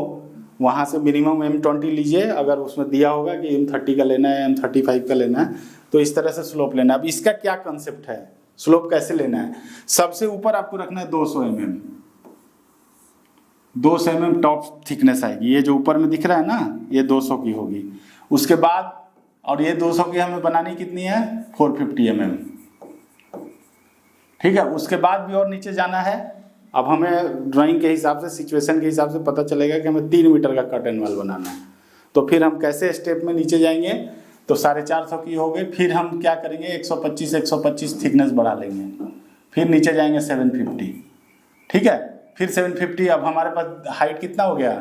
वहाँ से मिनिमम M20 लीजिए, अगर उसमें दिया होगा कि M30 का लेना है, M35 का लेना है, तो इस तरह से स्लोप लेना है। अब इसका क्या कंसेप्ट है, स्लोप कैसे लेना है, सबसे ऊपर आपको रखना है 200 mm, 200 mm टॉप थिकनेस आएगी, ये जो ऊपर में दिख रहा है ना ये 200 की होगी। उसके बाद और ये 200 की हमें बनानी कितनी है, 450 mm। ठीक है, उसके बाद भी और नीचे जाना है। अब हमें ड्राइंग के हिसाब से, सिचुएशन के हिसाब से पता चलेगा कि हमें 3 मीटर का कर्टेन वाल बनाना है, तो फिर हम कैसे स्टेप में नीचे जाएंगे, तो 450 की हो गई, फिर हम क्या करेंगे 125 थिकनेस बढ़ा लेंगे, फिर नीचे जाएंगे 750। ठीक है, फिर 750, अब हमारे पास हाइट कितना हो गया,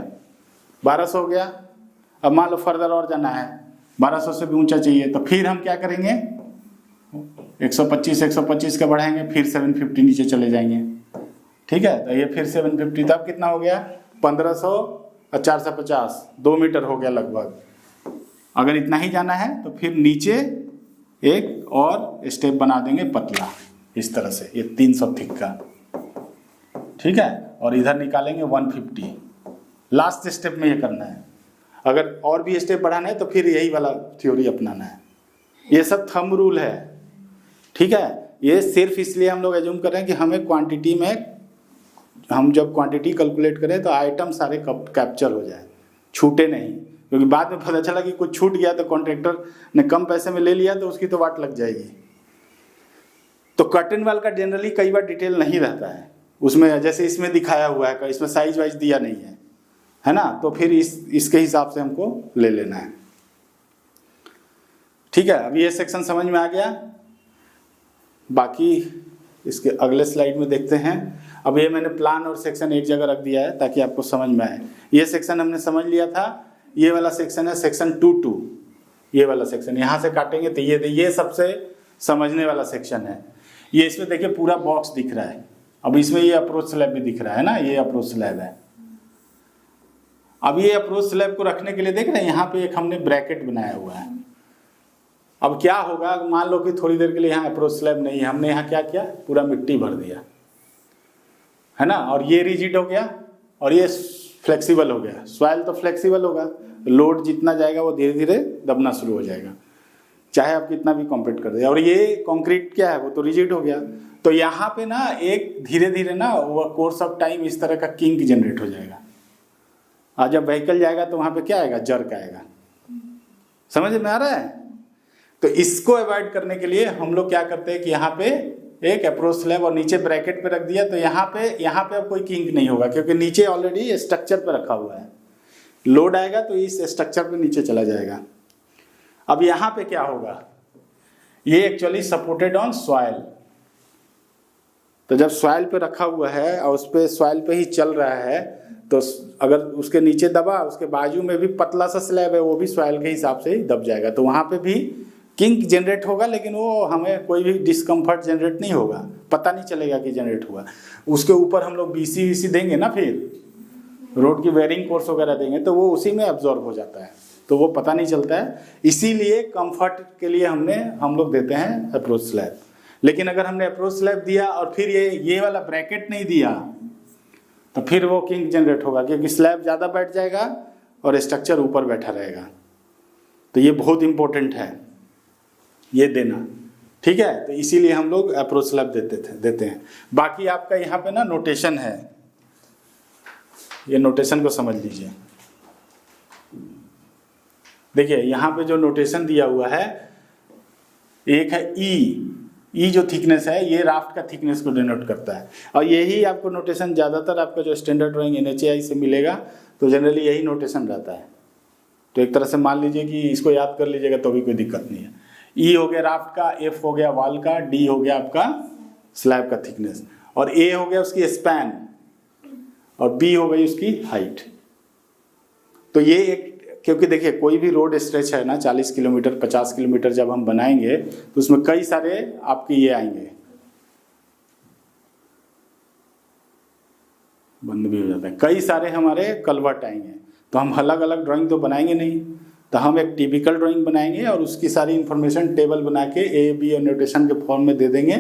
1200 हो गया। अब मान लो फर्दर और जाना है, 1200 से भी ऊंचा चाहिए, तो फिर हम क्या करेंगे 125 का बढ़ाएंगे, फिर 750 नीचे चले जाएंगे। ठीक है, तो ये फिर 750, तब कितना हो गया 1500 और 450, 2 मीटर हो गया लगभग। अगर इतना ही जाना है तो फिर नीचे एक और स्टेप बना देंगे पतला, इस तरह से, ये 300 थिक का। ठीक है, और इधर निकालेंगे 150, लास्ट स्टेप में ये करना है। अगर और भी स्टेप बढ़ाना है तो फिर यही वाला थ्योरी अपनाना है। ये सब थंब रूल है। ठीक है, ये सिर्फ इसलिए हम लोग एज्यूम कर रहे हैं कि हमें क्वांटिटी में, हम जब क्वांटिटी कैलकुलेट करें तो आइटम सारे कैप्चर हो जाए, छूटे नहीं, क्योंकि बाद में पता चला कि कुछ छूट गया तो कॉन्ट्रैक्टर ने कम पैसे में ले लिया तो उसकी तो वाट लग जाएगी। तो कर्टेन वाल का जनरली कई बार डिटेल नहीं रहता है उसमें, जैसे इसमें दिखाया हुआ है, इसमें साइज वाइज दिया नहीं है ना, तो फिर इसके हिसाब से हमको ले लेना है। ठीक है, अब ये सेक्शन समझ में आ गया। बाकी इसके अगले स्लाइड में देखते हैं। अब ये मैंने प्लान और सेक्शन एक जगह रख दिया है ताकि आपको समझ में आए। ये सेक्शन हमने समझ लिया था, ये वाला सेक्शन है सेक्शन 2-2, ये वाला सेक्शन यहाँ से काटेंगे तो ये सबसे समझने वाला सेक्शन है। ये इसमें देखिए पूरा बॉक्स दिख रहा है। अब इसमें ये अप्रोच स्लैब भी दिख रहा है ना, ये अप्रोच स्लैब है। अब ये अप्रोच स्लैब को रखने के लिए देख रहे हैं यहाँ पे एक हमने ब्रैकेट बनाया हुआ है। अब क्या होगा, मान लो कि थोड़ी देर के लिए यहाँ अप्रोच स्लैब नहीं है, हमने यहाँ क्या किया, पूरा मिट्टी भर दिया, है ना, और ये रिजिड हो गया और ये फ्लेक्सिबल हो गया। सॉइल तो फ्लेक्सिबल होगा, लोड जितना जाएगा वो धीरे धीरे दबना शुरू हो जाएगा, चाहे आप कितना भी कॉम्पैक्ट कर दे। और ये कंक्रीट क्या है, वो तो रिजिड हो गया। तो यहाँ पे ना एक धीरे धीरे ना वो कोर्स ऑफ टाइम इस तरह का किंक जनरेट हो जाएगा, और जब व्हीकल जाएगा तो वहाँ पे क्या आएगा, जर्क आएगा। समझ में आ रहा है? तो इसको अवॉइड करने के लिए हम लोग क्या करते हैं कि यहाँ पे एक अप्रोच स्लैब और नीचे ब्रैकेट पे रख दिया, तो यहाँ पे अब कोई किंक नहीं होगा, क्योंकि नीचे ऑलरेडी स्ट्रक्चर पे रखा हुआ है। लोड आएगा तो इस स्ट्रक्चर पे नीचे चला जाएगा। अब यहाँ पे क्या होगा, ये एक्चुअली सपोर्टेड ऑन सॉइल। तो जब सॉइल पे रखा हुआ है और उस पे सॉइल पे ही चल रहा है, तो अगर उसके नीचे दबा, उसके बाजू में भी पतला सा स्लैब है, वो भी सॉइल के हिसाब से ही दब जाएगा, तो वहाँ पे भी किंक जनरेट होगा, लेकिन वो हमें कोई भी डिस्कम्फर्ट जनरेट नहीं होगा, पता नहीं चलेगा कि जनरेट हुआ। उसके ऊपर हम लोग बीसी देंगे ना, फिर रोड की वेयरिंग कोर्स वगैरह देंगे, तो वो उसी में एब्जॉर्ब हो जाता है, तो वो पता नहीं चलता है। इसीलिए कंफर्ट के लिए हम लोग देते हैं अप्रोच स्लैब। लेकिन अगर हमने अप्रोच स्लैब दिया और फिर ये वाला ब्रैकेट नहीं दिया, तो फिर वो किंक जनरेट होगा, क्योंकि स्लैब ज़्यादा बैठ जाएगा और स्ट्रक्चर ऊपर बैठा रहेगा। तो ये बहुत इंपॉर्टेंट है ये देना, ठीक है। तो इसीलिए हम लोग अप्रोच स्लैब देते हैं। बाकी आपका यहाँ पे ना नोटेशन है, ये नोटेशन को समझ लीजिए। देखिए यहाँ पे जो नोटेशन दिया हुआ है, एक है ई जो थिकनेस है, ये राफ्ट का थिकनेस को डिनोट करता है, और यही आपको नोटेशन ज़्यादातर आपका जो स्टैंडर्ड ड्राइंग NHAI से मिलेगा, तो जनरली यही नोटेशन रहता है। तो एक तरह से मान लीजिए कि इसको याद कर लीजिएगा तो भी कोई दिक्कत नहीं है। ई हो गया राफ्ट का, एफ हो गया वाल का, डी हो गया आपका स्लैब का थिकनेस, और ए हो गया उसकी स्पैन, और बी हो गई उसकी हाइट। तो ये एक, क्योंकि देखिए कोई भी रोड स्ट्रेच है ना, 40 किलोमीटर 50 किलोमीटर जब हम बनाएंगे, तो उसमें कई सारे आपके ये आएंगे, बंद भी हो जाता है, कई सारे हमारे कलवर्ट आएंगे। तो हम अलग अलग ड्राइंग तो बनाएंगे नहीं, तो हम एक टिपिकल ड्राइंग बनाएंगे और उसकी सारी इंफॉर्मेशन टेबल बना के ए बी और नोटेशन के फॉर्म में दे देंगे,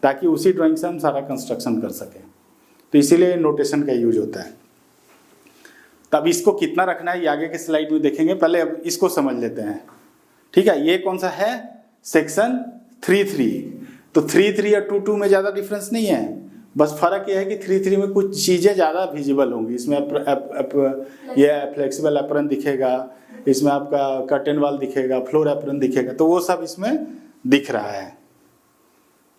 ताकि उसी ड्राइंग से हम सारा कंस्ट्रक्शन कर सकें। तो इसीलिए नोटेशन का यूज होता है। तब इसको कितना रखना है ये आगे के स्लाइड में देखेंगे, पहले अब इसको समझ लेते हैं, ठीक है। ये कौन सा है, सेक्शन 3.3। तो 3.3 और 2.2 में ज़्यादा डिफरेंस नहीं है, बस फर्क ये है कि 3.3 में कुछ चीज़ें ज़्यादा विजिबल होंगी। इसमें ये फ्लेक्सिबल एप्रन दिखेगा, इसमें आपका कर्टेन वाल दिखेगा, फ्लोर एप्रन दिखेगा, तो वो सब इसमें दिख रहा है,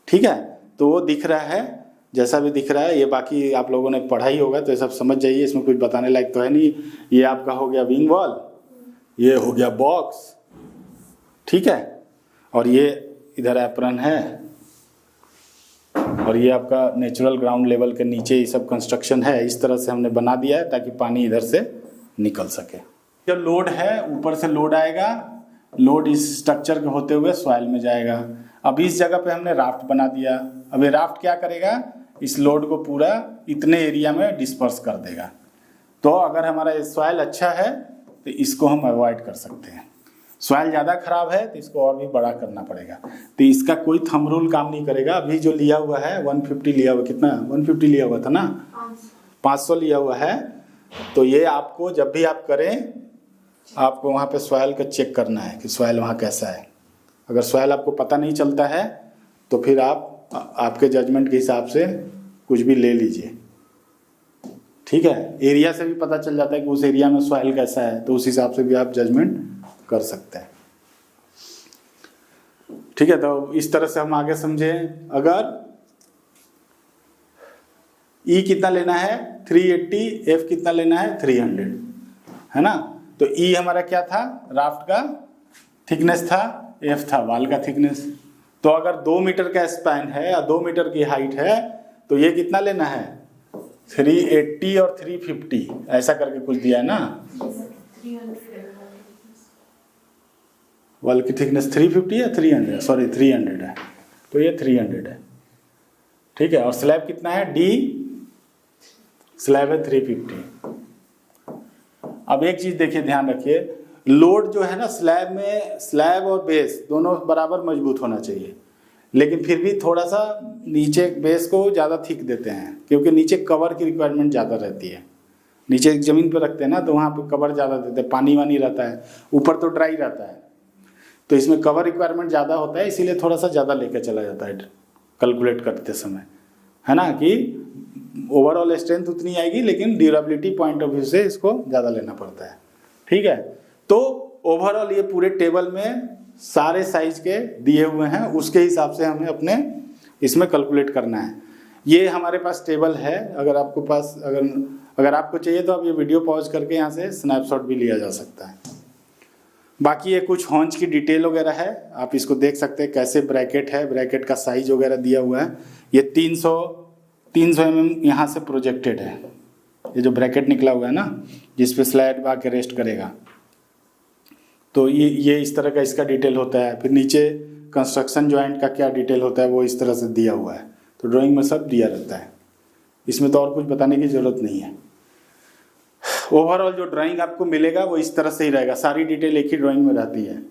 ठीक है। तो वो दिख रहा है, जैसा भी दिख रहा है। ये बाकी आप लोगों ने पढ़ा ही होगा, तो ये सब समझ जाइए, इसमें कुछ बताने लायक तो है नहीं। ये आपका हो गया विंग वॉल, ये हो गया बॉक्स, ठीक है, और ये इधर एप्रन है, और ये आपका नेचुरल ग्राउंड लेवल के नीचे ये सब कंस्ट्रक्शन है। इस तरह से हमने बना दिया है ताकि पानी इधर से निकल सके। जो लोड है, ऊपर से लोड आएगा, लोड इस स्ट्रक्चर के होते हुए सॉइल में जाएगा। अब इस जगह पे हमने राफ्ट बना दिया। अब ये राफ्ट क्या करेगा, इस लोड को पूरा इतने एरिया में डिस्पर्स कर देगा। तो अगर हमारा सॉइल अच्छा है तो इसको हम अवॉइड कर सकते हैं। सॉइल ज़्यादा खराब है तो इसको और भी बड़ा करना पड़ेगा। तो इसका कोई थंब रूल काम नहीं करेगा। अभी जो लिया हुआ है 150 लिया हुआ, कितना 150 लिया हुआ था ना, 500 लिया हुआ है। तो ये आपको जब भी आप करें, आपको वहाँ पे सॉइल का चेक करना है कि सॉइल वहाँ कैसा है। अगर सॉइल आपको पता नहीं चलता है तो फिर आप आपके जजमेंट के हिसाब से कुछ भी ले लीजिए, ठीक है। एरिया से भी पता चल जाता है कि उस एरिया में सॉइल कैसा है, तो उस हिसाब से भी आप जजमेंट कर सकते हैं, ठीक है। तो इस तरह से हम आगे समझे। अगर ई कितना लेना है 380, एफ कितना लेना है 300, है ना। तो ई हमारा क्या था, राफ्ट का थिकनेस था, एफ था वाल का थिकनेस। तो अगर 2 मीटर का स्पैन है या 2 मीटर की हाइट है तो ये कितना लेना है 380 और 350, ऐसा करके कुछ दिया है ना। वाल की थिकनेस 350 है 300, सॉरी 300 है, तो ये 300 है, ठीक है। और स्लैब कितना है, डी स्लैब है 350। अब एक चीज़ देखिए, ध्यान रखिए, लोड जो है ना स्लैब में, स्लैब और बेस दोनों बराबर मजबूत होना चाहिए, लेकिन फिर भी थोड़ा सा नीचे बेस को ज़्यादा थिक देते हैं क्योंकि नीचे कवर की रिक्वायरमेंट ज़्यादा रहती है। नीचे ज़मीन पर रखते हैं ना तो वहाँ पे कवर ज़्यादा देते हैं, पानी वानी रहता है, ऊपर तो ड्राई रहता है, तो इसमें कवर रिक्वायरमेंट ज़्यादा होता है, इसीलिए थोड़ा सा ज़्यादा लेकर चला जाता है कैलकुलेट करते समय, है ना, कि ओवरऑल स्ट्रेंथ उतनी आएगी लेकिन ड्यूरेबिलिटी पॉइंट ऑफ व्यू से इसको ज़्यादा लेना पड़ता है। ठीक है, तो ओवरऑल ये पूरे टेबल में सारे साइज के दिए हुए हैं, उसके हिसाब से हमें अपने इसमें कैलकुलेट करना है। ये हमारे पास टेबल है, अगर आपको पास अगर आपको चाहिए तो आप ये वीडियो पॉज करके यहाँ से स्नैपशॉट भी लिया जा सकता है। बाकी ये कुछ हॉन्च की डिटेल वगैरह है, आप इसको देख सकते हैं कैसे ब्रैकेट है, ब्रैकेट का साइज वगैरह दिया हुआ है। ये 300 mm यहाँ से प्रोजेक्टेड है, ये जो ब्रैकेट निकला हुआ है ना जिस पे स्लाइड आके रेस्ट करेगा, तो ये इस तरह का इसका डिटेल होता है। फिर नीचे कंस्ट्रक्शन जॉइंट का क्या डिटेल होता है वो इस तरह से दिया हुआ है, तो ड्राइंग में सब दिया रहता है, इसमें तो और कुछ बताने की ज़रूरत नहीं है। ओवरऑल जो ड्राइंग आपको मिलेगा वो इस तरह से ही रहेगा, सारी डिटेल एक ही ड्राइंग में रहती है।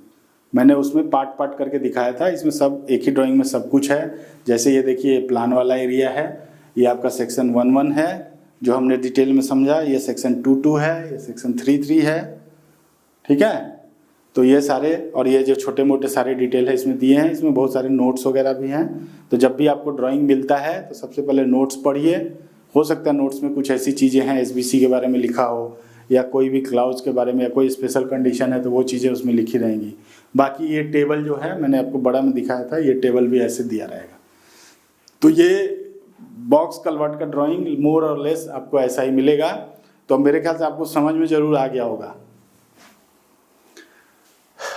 मैंने उसमें पार्ट पार्ट करके दिखाया था, इसमें सब एक ही ड्राइंग में सब कुछ है। जैसे ये देखिए प्लान वाला एरिया है, ये आपका सेक्शन 1-1 है जो हमने डिटेल में समझा, ये सेक्शन 2-2 है, ये सेक्शन 3-3 है। ठीक है, तो ये सारे और ये जो छोटे मोटे सारे डिटेल है इसमें दिए हैं। इसमें बहुत सारे नोट्स वगैरह भी हैं, तो जब भी आपको ड्राइंग मिलता है तो सबसे पहले नोट्स पढ़िए। हो सकता है नोट्स में कुछ ऐसी चीज़ें हैं एसबीसी के बारे में लिखा हो, या कोई भी क्लाउड्स के बारे में, या कोई स्पेशल कंडीशन है तो वो चीज़ें उसमें लिखी रहेंगी। बाकी ये टेबल जो है मैंने आपको बड़ा में दिखाया था, ये टेबल भी ऐसे दिया रहेगा। तो ये बॉक्स कन्वर्ट का ड्राइंग मोर और लेस आपको ऐसा ही मिलेगा। तो मेरे ख्याल से आपको समझ में ज़रूर आ गया होगा।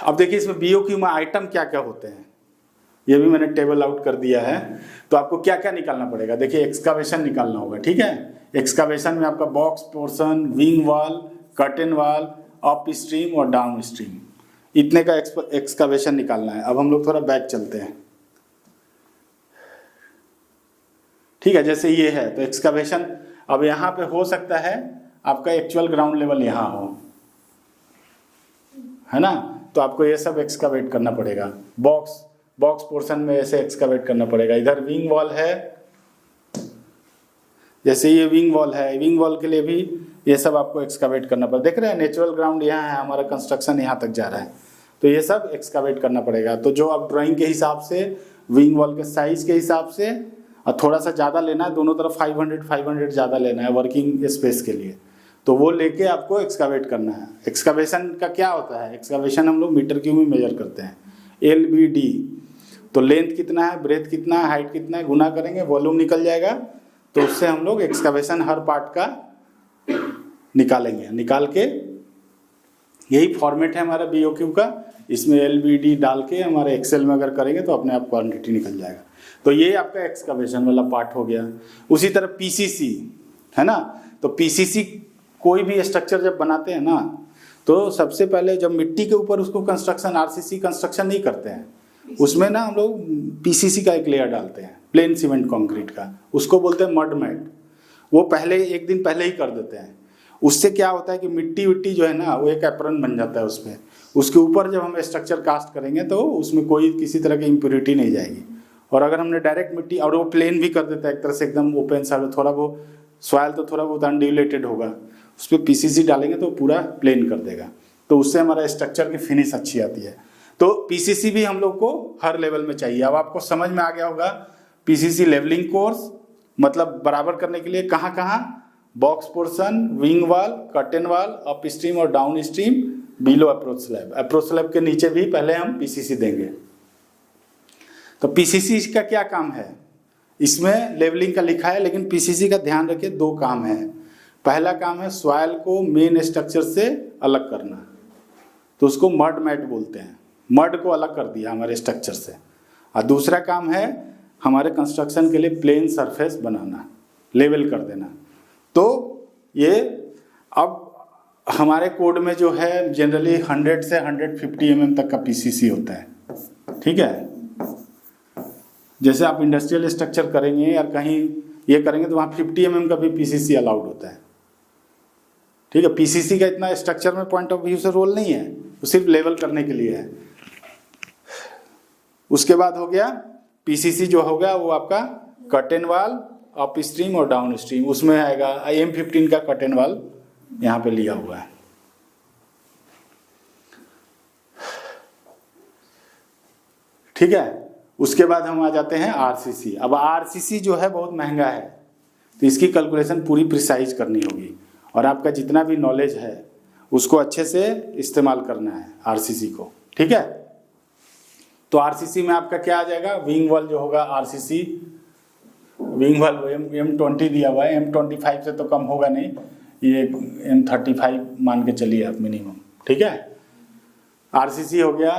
अब देखिए इसमें बीओक्यू में आइटम क्या क्या होते हैं, ये भी मैंने टेबल आउट कर दिया है। तो आपको क्या क्या निकालना पड़ेगा, देखिए एक्सकावेशन निकालना होगा। ठीक है, एक्सकावेशन में आपका box portion, wing wall, curtain wall, upstream और डाउन स्ट्रीम, इतने का एक्सकावेशन निकालना है। अब हम लोग थोड़ा बैक चलते हैं। ठीक है, जैसे ये है तो एक्सकावेशन, अब यहाँ पे हो सकता है आपका एक्चुअल ग्राउंड लेवल यहाँ हो, है ना, तो आपको ये सब एक्सकावेट करना पड़ेगा। बॉक्स पोर्शन में ऐसे एक्सकावेट करना पड़ेगा। इधर विंग वॉल है, जैसे ये विंग वॉल है, विंग वॉल के लिए भी ये सब आपको एक्सकावेट करना पड़ेगा। देख रहे हैं नेचुरल ग्राउंड यहाँ है, हमारा कंस्ट्रक्शन यहाँ तक जा रहा है, तो ये सब एक्सकावेट करना पड़ेगा। तो जो आप ड्राइंग के हिसाब से, विंग वॉल के साइज के हिसाब से, और थोड़ा सा ज़्यादा लेना है, दोनों तरफ 500 ज़्यादा लेना है वर्किंग स्पेस के लिए, तो वो लेके आपको एक्सकावेट करना है। एक्सकावेशन का क्या होता है, एक्सकावेशन हम लोग मीटर क्यूब में मेजर करते हैं, LBD। तो लेंथ कितना है, ब्रेथ कितना है, हाइट कितना है, गुना करेंगे, वॉल्यूम निकल जाएगा, तो उससे हम लोग एक्सकावेशन हर पार्ट का निकालेंगे। निकाल के यही फॉर्मेट है हमारा BOQ का, इसमें LBD डाल के हमारे एक्सेल में अगर करेंगे तो अपने आप क्वांटिटी निकल जाएगा। तो ये आपका एक्सकावेशन वाला पार्ट हो गया। उसी तरह PCC है ना, तो PCC कोई भी स्ट्रक्चर जब बनाते हैं ना, तो सबसे पहले जब मिट्टी के ऊपर उसको कंस्ट्रक्शन, RCC कंस्ट्रक्शन नहीं करते हैं, उसमें ना हम लोग PCC का एक लेयर डालते हैं, प्लेन सीमेंट कंक्रीट का, उसको बोलते हैं मड मैट। वो पहले एक दिन पहले ही कर देते हैं। उससे क्या होता है कि मिट्टी विट्टी जो है ना वो एक एप्रन बन जाता है उस पर। उसके ऊपर जब हम स्ट्रक्चर कास्ट करेंगे तो उसमें कोई किसी तरह की इम्प्योरिटी नहीं जाएगी। और अगर हमने डायरेक्ट मिट्टी, और वो प्लेन भी कर देता है एक तरह से एकदम ओपन सा, थोड़ा वो सॉइल तो थोड़ा बहुत अनडिलेटेड होगा, उस पर PCC डालेंगे तो पूरा प्लेन कर देगा, तो उससे हमारा स्ट्रक्चर की फिनिश अच्छी आती है। तो PCC भी हम लोग को हर लेवल में चाहिए। अब आपको समझ में आ गया होगा PCC लेवलिंग कोर्स मतलब बराबर करने के लिए कहाँ कहाँ, box portion, wing wall, curtain wall, upstream और downstream, below approach slab. Approach slab के नीचे भी पहले हम PCC देंगे। तो PCC का क्या काम है, इसमें लेवलिंग का लिखा है, लेकिन PCC का ध्यान रखिए 2 काम है। पहला काम है सॉइल को मेन स्ट्रक्चर से अलग करना, तो उसको मड मैट बोलते हैं, मड को अलग कर दिया हमारे स्ट्रक्चर से। और दूसरा काम है हमारे कंस्ट्रक्शन के लिए प्लेन सरफेस बनाना, लेवल कर देना। तो ये अब हमारे कोड में जो है जनरली 100 से 150 mm तक का PCC होता है। ठीक है, जैसे आप इंडस्ट्रियल स्ट्रक्चर करेंगे या कहीं ये करेंगे तो वहाँ 50 mm का भी PCC अलाउड होता है। ठीक है, पीसीसी का इतना स्ट्रक्चर में पॉइंट ऑफ व्यू से रोल नहीं है, वो सिर्फ लेवल करने के लिए है। उसके बाद हो गया पीसीसी जो होगा वो आपका कर्टेन वाल अप स्ट्रीम और डाउन स्ट्रीम, उसमें आएगा M15 का कर्टेन वाल यहाँ पे लिया हुआ है। ठीक है, उसके बाद हम आ जाते हैं आरसीसी। अब आरसीसी जो है बहुत महंगा है, तो इसकी कैलकुलेशन पूरी प्रिसाइज करनी होगी और आपका जितना भी नॉलेज है उसको अच्छे से इस्तेमाल करना है आरसीसी को। ठीक है, तो आरसीसी में आपका क्या आ जाएगा, विंग वॉल जो होगा आरसीसी, विंग वॉल M20 दिया हुआ है, M25 से तो कम होगा नहीं, ये M35 मान के चलिए आप मिनिमम। ठीक है, आरसीसी हो गया।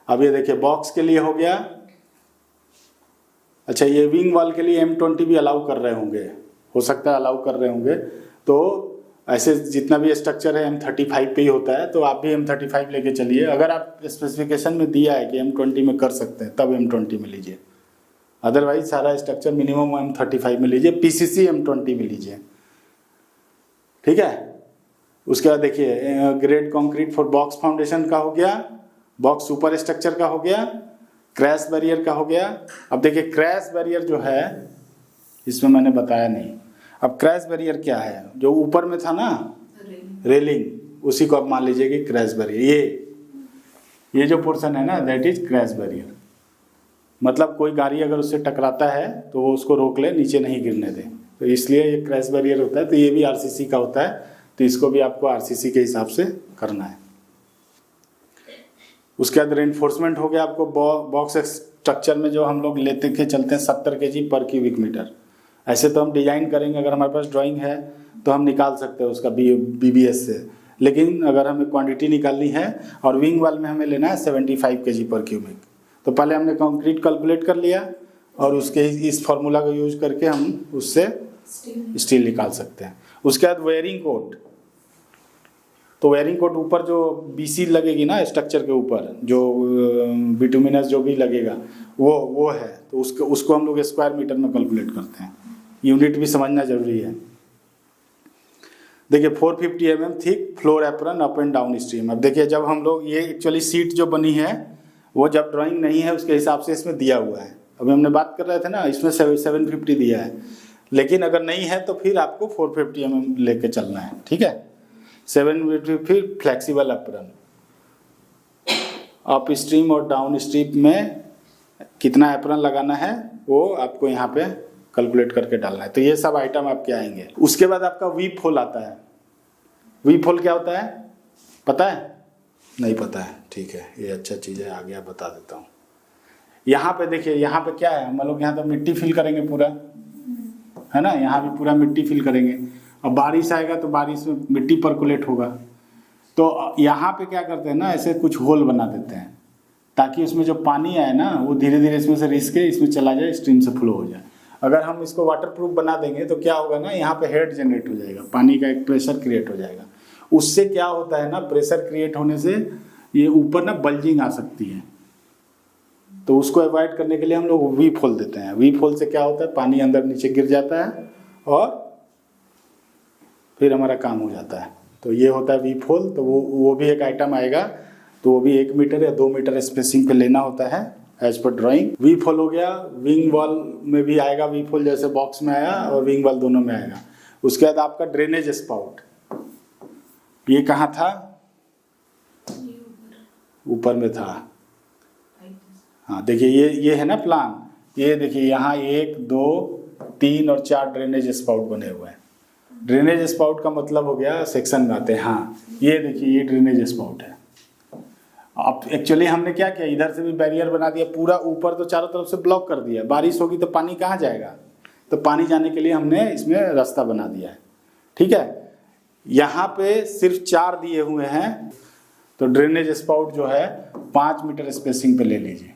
अब ये देखिए बॉक्स के लिए हो गया। अच्छा, ये विंग वॉल के लिए M20 भी अलाउ कर रहे होंगे, हो सकता है अलाउ कर रहे होंगे, तो ऐसे जितना भी स्ट्रक्चर है M35 पे ही होता है, तो आप भी M35 लेके चलिए। अगर आप स्पेसिफिकेशन में दिया है कि M20 में कर सकते हैं तब M20 में लीजिए, अदरवाइज सारा स्ट्रक्चर मिनिमम M35 में लीजिए, पीसीसी M20 में लीजिए। ठीक है, उसके बाद देखिए grade concrete for box foundation का हो गया, बॉक्स सुपर स्ट्रक्चर का हो गया, क्रैश बैरियर का हो गया। अब देखिए क्रैश बैरियर जो है इसमें मैंने बताया नहीं। अब क्रैश बैरियर क्या है, जो ऊपर में था ना रेलिंग, उसी को आप मान लीजिए कि क्रैश बैरियर, ये जो पोर्शन है ना दैट इज क्रैश बैरियर। मतलब कोई गाड़ी अगर उससे टकराता है तो वो उसको रोक ले, नीचे नहीं गिरने दे, तो इसलिए ये क्रैश बैरियर होता है। तो ये भी आरसीसी का होता है, तो इसको भी आपको आरसीसी के हिसाब से करना है। उसके बाद रेनफोर्समेंट हो गया आपको बॉक्स स्ट्रक्चर में, जो हम लोग लेते के चलते हैं 70 kg पर क्यूबिक मीटर। ऐसे तो हम डिजाइन करेंगे, अगर हमारे पास ड्राइंग है तो हम निकाल सकते हैं उसका BBS से, लेकिन अगर हमें क्वांटिटी निकालनी है और विंग वाल में हमें लेना है 75 kg पर क्यूबिक, तो पहले हमने कंक्रीट कैलकुलेट कर लिया और उसके इस फार्मूला को यूज करके हम उससे स्टील निकाल सकते हैं। उसके बाद वेयरिंग कोट, तो वेयरिंग कोट ऊपर जो BC लगेगी ना स्ट्रक्चर के ऊपर, जो बिटुमिनस जो भी लगेगा वो है, तो उसको हम लोग स्क्वायर मीटर में कैलकुलेट करते हैं। यूनिट भी समझना जरूरी है। देखिए 450 mm thick floor apron up and down stream. अब देखिए जब हम लोग ये एक्चुअली सीट जो बनी है वो जब ड्राइंग नहीं है उसके हिसाब से इसमें दिया हुआ है। अभी हमने बात कर रहे थे ना, इसमें 750 दिया है, लेकिन अगर नहीं है तो फिर आपको 450 mm लेके चलना है। ठीक है, 750 फिर फ्लेक्सिबल एप्रन। अप स्ट्रीम और डाउन स्ट्रीम में कितना एप्रन लगाना है वो आपको यहाँ पे कैलकुलेट करके डालना है। तो ये सब आइटम आपके आएंगे। उसके बाद आपका वीप होल आता है। वीप होल क्या होता है पता है? नहीं पता है, ठीक है, ये अच्छा चीज़ है, आगे आप बता देता हूँ। यहाँ पे देखिए, यहाँ पे क्या है, हम लोग यहाँ तो मिट्टी फिल करेंगे पूरा, है ना, यहाँ भी पूरा मिट्टी फिल करेंगे। अब बारिश आएगा तो बारिश में मिट्टी परकुलेट होगा, तो यहाँ पे क्या करते हैं ना, ऐसे कुछ होल बना देते हैं ताकि उसमें जो पानी आए ना वो धीरे धीरे इसमें से रिस के इसमें चला जाए, स्ट्रीम से फ्लो हो जाए। अगर हम इसको वाटरप्रूफ बना देंगे तो क्या होगा ना, यहाँ पे हेड जनरेट हो जाएगा, पानी का एक प्रेशर क्रिएट हो जाएगा। उससे क्या होता है ना, प्रेशर क्रिएट होने से ये ऊपर ना बल्जिंग आ सकती है, तो उसको अवॉइड करने के लिए हम लोग वीप होल देते हैं। वीप होल से क्या होता है, पानी अंदर नीचे गिर जाता है और फिर हमारा काम हो जाता है। तो ये होता है वीप होल। तो वो भी एक आइटम आएगा, तो वो भी 1 मीटर या 2 मीटर स्पेसिंग पे लेना होता है as per drawing. Weep whole हो गया। विंग वॉल में भी आएगा वीप होल, जैसे बॉक्स में आया और विंग वॉल दोनों में आएगा। उसके बाद आपका ड्रेनेज स्पाउट, ये कहाँ था, ऊपर में था। हाँ देखिए ये है ना प्लान, ये देखिए यहाँ 1 2 3 और 4 ड्रेनेज स्पाउट बने हुए हैं। ड्रेनेज स्पाउट का मतलब हो गया सेक्शन में आते हैं। हाँ ये देखिए ये ड्रेनेज स्पाउट है। अब एक्चुअली हमने क्या किया, इधर से भी बैरियर बना दिया, पूरा ऊपर तो चारों तरफ से ब्लॉक कर दिया। बारिश होगी तो पानी कहाँ जाएगा, तो पानी जाने के लिए हमने इसमें रास्ता बना दिया है। ठीक है, यहाँ पे सिर्फ 4 दिए हुए हैं, तो ड्रेनेज स्पाउट जो है 5 मीटर स्पेसिंग पे ले लीजिए।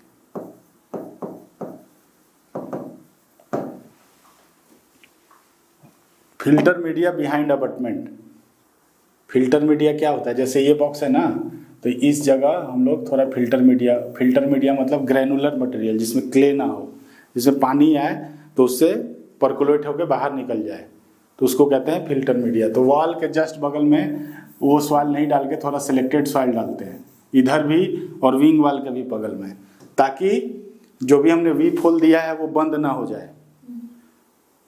Filter media behind abutment. Filter media क्या होता है, जैसे ये बॉक्स है ना, तो इस जगह हम लोग थोड़ा फिल्टर मीडिया मतलब ग्रैनुलर मटेरियल, जिसमें क्ले ना हो, जिसमें पानी आए तो उससे परकुलेट होकर बाहर निकल जाए, तो उसको कहते हैं फिल्टर मीडिया। तो वॉल के जस्ट बगल में वो सॉइल नहीं डाल के थोड़ा सिलेक्टेड सॉइल डालते हैं इधर भी और विंग वॉल के भी बगल में, ताकि जो भी हमने वी फोल दिया है वो बंद ना हो जाए।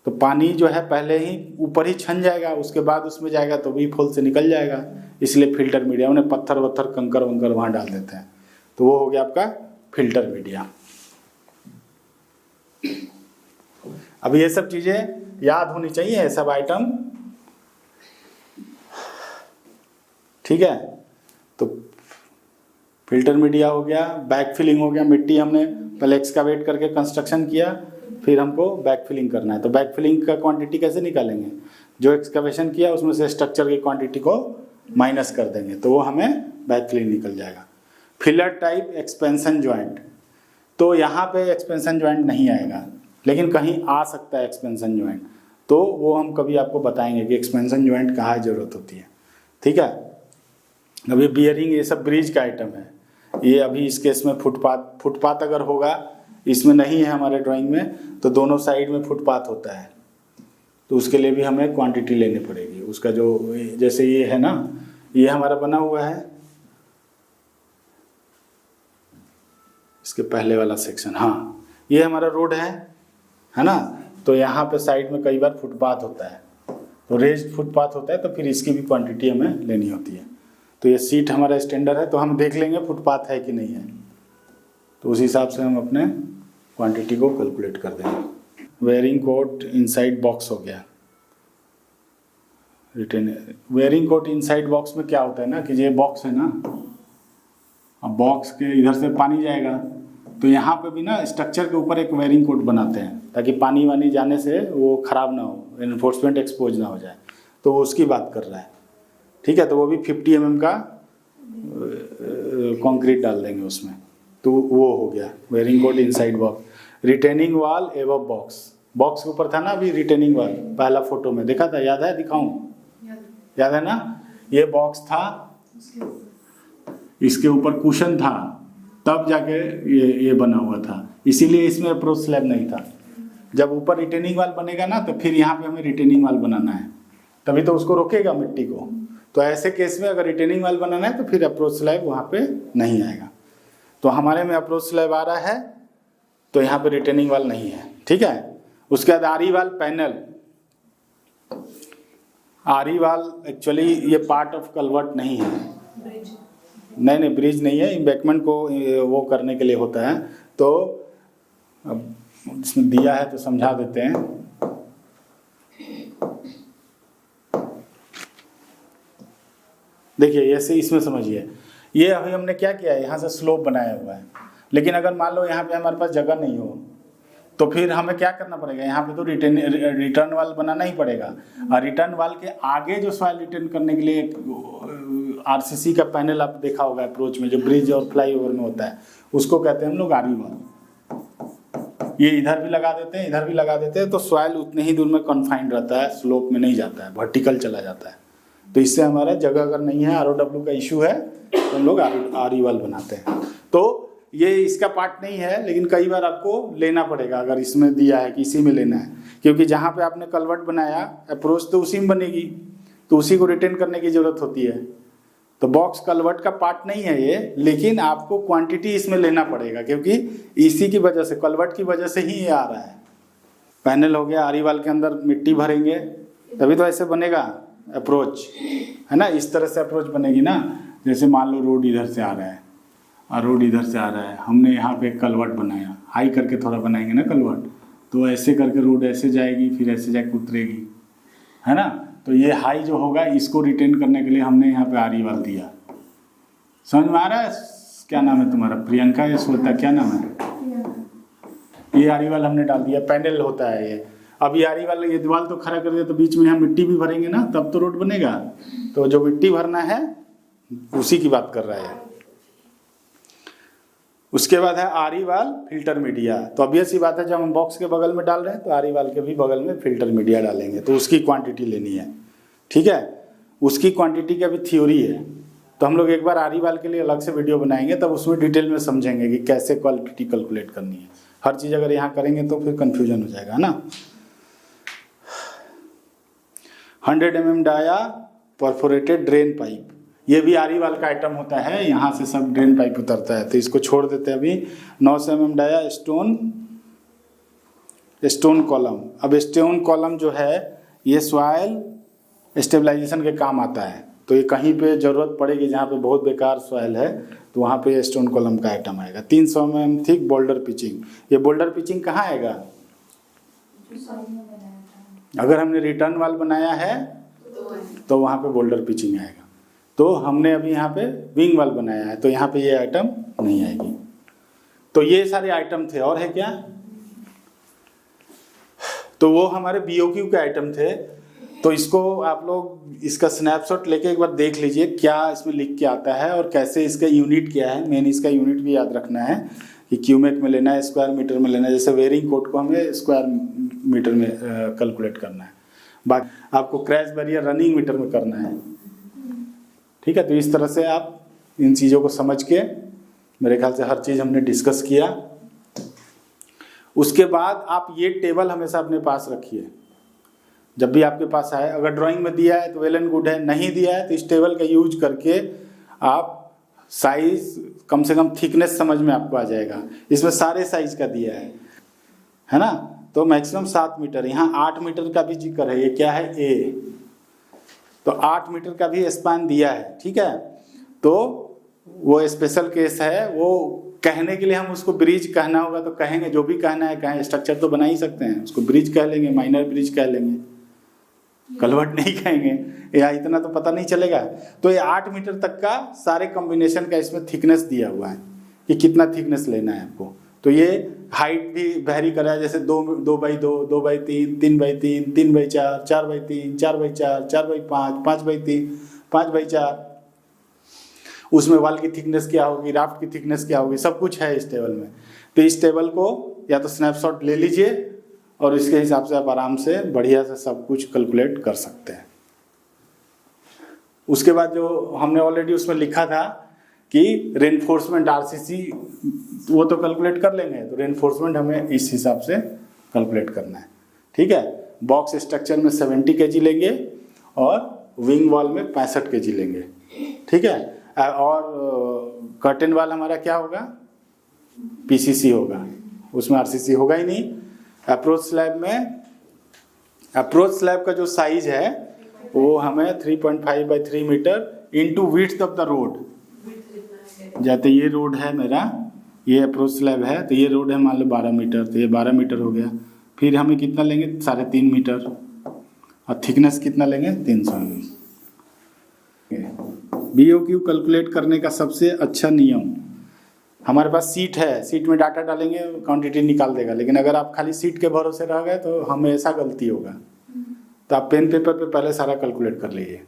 तो पानी जो है पहले ही ऊपर ही छन जाएगा, उसके बाद उसमें जाएगा तो वी फोल से निकल जाएगा, इसलिए फिल्टर मीडिया। उन्हें पत्थर वत्थर कंकर वंकर वहाँ डाल देते हैं, तो वो हो गया आपका फिल्टर मीडिया। अब ये सब चीज़ें याद होनी चाहिए, ये सब आइटम, ठीक है। तो फिल्टर मीडिया हो गया, बैक फिलिंग हो गया, मिट्टी हमने पहले एक्सकावेट करके कंस्ट्रक्शन किया, फिर हमको बैक फिलिंग करना है। तो बैक फिलिंग का क्वांटिटी कैसे निकालेंगे, जो एक्सकावेशन किया उसमें से स्ट्रक्चर की क्वांटिटी को माइनस कर देंगे, तो वो हमें बैक फिलिंग निकल जाएगा। फिलर टाइप एक्सपेंशन जॉइंट, तो यहाँ पे एक्सपेंशन जॉइंट नहीं आएगा, लेकिन कहीं आ सकता है एक्सपेंशन जॉइंट, तो वो हम कभी आपको बताएंगे कि एक्सपेंशन जॉइंट कहाँ ज़रूरत होती है, ठीक है। अभी बियरिंग ये सब ब्रिज का आइटम है, ये अभी इस केस में फुटपाथ अगर होगा, इसमें नहीं है हमारे ड्राइंग में, तो दोनों साइड में फुटपाथ होता है, तो उसके लिए भी हमें क्वांटिटी लेनी पड़ेगी। उसका जो जैसे ये है ना, ये हमारा बना हुआ है, इसके पहले वाला सेक्शन, हाँ ये हमारा रोड है ना, तो यहाँ पे साइड में कई बार फुटपाथ होता है, तो रेज्ड फुटपाथ होता है, तो फिर इसकी भी क्वांटिटी हमें लेनी होती है। तो ये सीट हमारा स्टैंडर्ड है, तो हम देख लेंगे फुटपाथ है कि नहीं है, तो उस हिसाब से हम अपने क्वांटिटी को कैलकुलेट कर देंगे। वेयरिंग कोट इनसाइड बॉक्स हो गया, retain wearing coat inside box में क्या होता है ना, कि ये बॉक्स है ना, अब बॉक्स के इधर से पानी जाएगा, तो यहाँ पे भी ना स्ट्रक्चर के ऊपर एक वेयरिंग कोट बनाते हैं, ताकि पानी वानी जाने से वो ख़राब ना हो, एनफोर्समेंट एक्सपोज ना हो जाए, तो वो उसकी बात कर रहा है, ठीक है। तो वो भी 50 mm का कंक्रीट डाल देंगे उसमें, तो वो हो गया wearing coat inside box. Retaining wall एवं बॉक्स, बॉक्स के ऊपर था ना अभी रिटेनिंग वॉल, पहला फोटो में देखा था, याद है, दिखाऊं, याद है ना, ये बॉक्स था, इसके ऊपर कुशन था, तब जाके ये बना हुआ था, इसीलिए इसमें अप्रोच स्लैब नहीं था। जब ऊपर रिटेनिंग वॉल बनेगा ना, तो फिर यहाँ पे हमें रिटेनिंग वॉल बनाना है, तभी तो उसको रोकेगा मिट्टी को। तो ऐसे केस में अगर रिटेनिंग वॉल बनाना है तो फिर अप्रोच स्लैब वहाँ पे नहीं आएगा। तो हमारे में अप्रोच स्लैब आ रहा है, तो यहाँ पे रिटेनिंग वॉल नहीं है, ठीक है। उसके बाद आरी वॉल पैनल, आरी वॉल एक्चुअली ये पार्ट ऑफ कलवर्ट नहीं है, नहीं ब्रिज नहीं है, एम्बैंकमेंट को वो करने के लिए होता है। तो अब इसमें दिया है तो समझा देते हैं। देखिए ऐसे इसमें समझिए, ये अभी हमने क्या किया है, यहाँ से स्लोप बनाया हुआ है, लेकिन अगर मान लो यहाँ पे हमारे पास जगह नहीं हो, तो फिर हमें क्या करना पड़ेगा, यहाँ पे तो रिटर्न वाल बनाना ही पड़ेगा। और रिटर्न वाल के आगे जो सॉइल रिटर्न करने के लिए आरसीसी का पैनल आप देखा होगा अप्रोच में, जो ब्रिज और फ्लाईओवर में होता है, उसको कहते हैं हम लोग आरी वाल। ये इधर भी लगा देते हैं, इधर भी लगा देते हैं, तो सॉइल उतने ही दूर में कन्फाइंड रहता है, स्लोप में नहीं जाता है, वर्टिकल चला जाता है। तो इससे हमारा जगह अगर नहीं है, ROW का इशू है, तो हम लोग आरी वाल बनाते हैं। तो ये इसका पार्ट नहीं है, लेकिन कई बार आपको लेना पड़ेगा, अगर इसमें दिया है कि इसी में लेना है, क्योंकि जहाँ पे आपने कलवर्ट बनाया अप्रोच तो उसी में बनेगी, तो उसी को रिटेन करने की ज़रूरत होती है। तो बॉक्स कलवर्ट का पार्ट नहीं है ये, लेकिन आपको क्वांटिटी इसमें लेना पड़ेगा, क्योंकि इसी की वजह से, कलवर्ट की वजह से ही ये आ रहा है। पैनल हो गया, आरी वाल के अंदर मिट्टी भरेंगे, तभी तो ऐसे बनेगा अप्रोच, है ना। इस तरह से अप्रोच बनेगी ना, जैसे मान लो रोड इधर से आ रहा है और रोड इधर से आ रहा है, हमने यहाँ पे एक कलवर्ट बनाया, हाई करके थोड़ा बनाएंगे ना कलवर्ट, तो ऐसे करके रोड ऐसे जाएगी, फिर ऐसे जाके उतरेगी, है ना। तो ये हाई जो होगा, इसको रिटेन करने के लिए हमने यहाँ पे आरी वाल दिया। समझ में आ रहा है? क्या नाम है तुम्हारा, प्रियंका या श्वेता, क्या नाम है? ये आरी वाल हमने डाल दिया, पैनल होता है ये। अब ये आरी वाल, ये दीवार तो खड़ा कर दिया, तो बीच में यहाँ मिट्टी भी भरेंगे ना, तब तो रोड बनेगा। तो जो मिट्टी भरना है उसी की बात कर रहा है। उसके बाद है आरी वाल फिल्टर मीडिया। तो ऑब्वियस ही बात है, जब हम बॉक्स के बगल में डाल रहे हैं तो आरी वाल के भी बगल में फिल्टर मीडिया डालेंगे, तो उसकी क्वांटिटी लेनी है, ठीक है। उसकी क्वांटिटी की अभी थ्योरी है, तो हम लोग एक बार आरी वाल के लिए अलग से वीडियो बनाएंगे, तब उसमें डिटेल में समझेंगे कि कैसे क्वांटिटी कैलकुलेट करनी है। हर चीज़ अगर यहाँ करेंगे तो फिर कन्फ्यूजन हो जाएगा, है ना। 100 mm dia perforated drain pipe, ये भी आरीवाल का आइटम होता है, यहाँ से सब ड्रेन पाइप उतरता है, तो इसको छोड़ देते हैं अभी। 900 mm डाया स्टोन कॉलम। अब स्टोन कॉलम जो है ये सॉइल स्टेबलाइजेशन के काम आता है, तो ये कहीं पे ज़रूरत पड़ेगी जहाँ पे बहुत बेकार सॉइल है तो वहाँ पे स्टोन कॉलम का आइटम आएगा। 300 mm थिक बोल्डर पिचिंग। ये बोल्डर पिचिंग कहाँ आएगा? अगर हमने रिटर्न वाल बनाया है तो वहाँ पे बोल्डर पिचिंग आएगा। तो हमने अभी यहाँ पे विंग वाल बनाया है तो यहाँ पे ये आइटम नहीं आएगी। तो ये सारे आइटम थे, और है क्या? तो वो हमारे BOQ के आइटम थे। तो इसको आप लोग इसका स्नैपशॉट लेके एक बार देख लीजिए क्या इसमें लिख के आता है और कैसे इसका यूनिट क्या है। मेन इसका यूनिट भी याद रखना है कि क्यूमेक में लेना है, स्क्वायर मीटर में लेना है। जैसे वेयरिंग कोड को हमें स्क्वायर मीटर में कैलकुलेट करना है, बाकी आपको क्रैश बैरियर रनिंग मीटर में करना है। ठीक है, तो इस तरह से आप इन चीज़ों को समझ के, मेरे ख्याल से हर चीज़ हमने डिस्कस किया। उसके बाद आप ये टेबल हमेशा अपने पास रखिए जब भी आपके पास आए। अगर ड्राइंग में दिया है तो वेल एंड गुड है, नहीं दिया है तो इस टेबल का यूज करके आप साइज, कम से कम थिकनेस समझ में आपको आ जाएगा। इसमें सारे साइज का दिया है ना। तो मैक्सिमम 7 मीटर, यहाँ 8 मीटर का भी जिक्र है। ये क्या है? ए। तो 8 मीटर का भी स्पान दिया है। ठीक है, तो वो स्पेशल केस है, वो कहने के लिए हम उसको ब्रिज कहना होगा तो कहेंगे, जो भी कहना है कहें। स्ट्रक्चर तो बना ही सकते हैं, उसको ब्रिज कह लेंगे, माइनर ब्रिज कह लेंगे, कलवर्ट नहीं कहेंगे, या इतना तो पता नहीं चलेगा। तो ये 8 मीटर तक का सारे कॉम्बिनेशन का इसमें थिकनेस दिया हुआ है कि कितना थिकनेस लेना है आपको। तो ये हाइट भी वेरी करा है, जैसे 2x2, 2x3, 3x3, 3x4, 4x3, 4x4, 4x5, 5x3, 5x4। उसमें वाल की थिकनेस क्या होगी, राफ्ट की थिकनेस क्या होगी, सब कुछ है इस टेबल में। तो इस टेबल को या तो स्नैपशॉट ले लीजिए और इसके हिसाब से आप आराम से बढ़िया से सब कुछ कैलकुलेट कर सकते हैं। उसके बाद जो हमने ऑलरेडी उसमें लिखा था कि रेनफोर्समेंट RCC, वो तो कैलकुलेट कर लेंगे। तो रेनफोर्समेंट हमें इस हिसाब से कैलकुलेट करना है। ठीक है, बॉक्स स्ट्रक्चर में 70 kg लेंगे और विंग वॉल में 65 kg लेंगे। ठीक है, और कर्टेन वाल हमारा क्या होगा? PCC होगा, उसमें RCC होगा ही नहीं। अप्रोच स्लैब का जो साइज है वो हमें 3.5 by 3 metre into width of the road. जैसे ये रोड है मेरा, ये अप्रोच स्लैब है, तो ये रोड है मान लो 12 मीटर, तो ये 12 मीटर हो गया। फिर हमें कितना लेंगे? 3.5 मीटर, और थिकनेस कितना लेंगे? 300 mm। BOQ कैलकुलेट करने का सबसे अच्छा नियम, हमारे पास सीट है, सीट में डाटा डालेंगे, क्वांटिटी निकाल देगा। लेकिन अगर आप खाली सीट के भरोसे रह गए तो हमेशा गलती होगा। तो आप पेन पेपर पे पहले सारा कैलकुलेट कर लीजिए।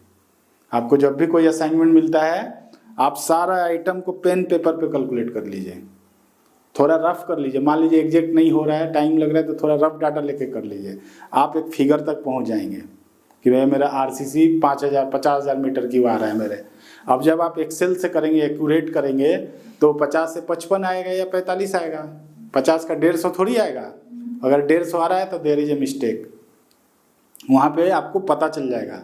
आपको जब भी कोई असाइनमेंट मिलता है आप सारा आइटम को पेन पेपर पे कैलकुलेट कर लीजिए, थोड़ा रफ कर लीजिए। मान लीजिए एग्जैक्ट नहीं हो रहा है, टाइम लग रहा है, तो थोड़ा रफ डाटा लेके कर लीजिए। आप एक फिगर तक पहुँच जाएंगे कि भाई मेरा RCC 50,000 मीटर की आ रहा है मेरे। अब जब आप एक्सेल से करेंगे, एक्यूरेट करेंगे, तो 50 से 55 आएगा या 45 आएगा, 50 का 150 थोड़ी आएगा। अगर 150 आ रहा है तो देयर इज ए मिस्टेक, वहाँ पे आपको पता चल जाएगा।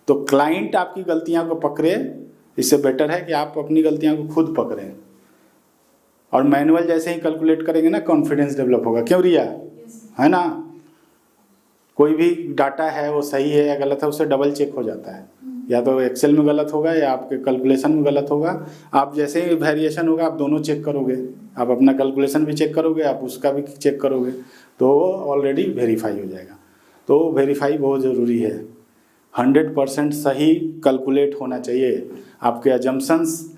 तो क्लाइंट आपकी गलतियाँ को पकड़े, इससे बेटर है कि आप अपनी गलतियाँ को खुद पकड़ें। और मैनुअल जैसे ही कैलकुलेट करेंगे ना, कॉन्फिडेंस डेवलप होगा। क्यों रिया? है ना, कोई भी डाटा है वो सही है या गलत है, उससे डबल चेक हो जाता है। या तो एक्सेल में गलत होगा या आपके कैलकुलेशन में गलत होगा। आप जैसे ही वेरिएशन होगा आप दोनों चेक करोगे, आप अपना कैलकुलेशन भी चेक करोगे, आप उसका भी चेक करोगे, तो वो ऑलरेडी वेरीफाई हो जाएगा। तो वेरीफाई बहुत ज़रूरी है। 100% सही कैलकुलेट होना चाहिए। आपके अजम्पशंस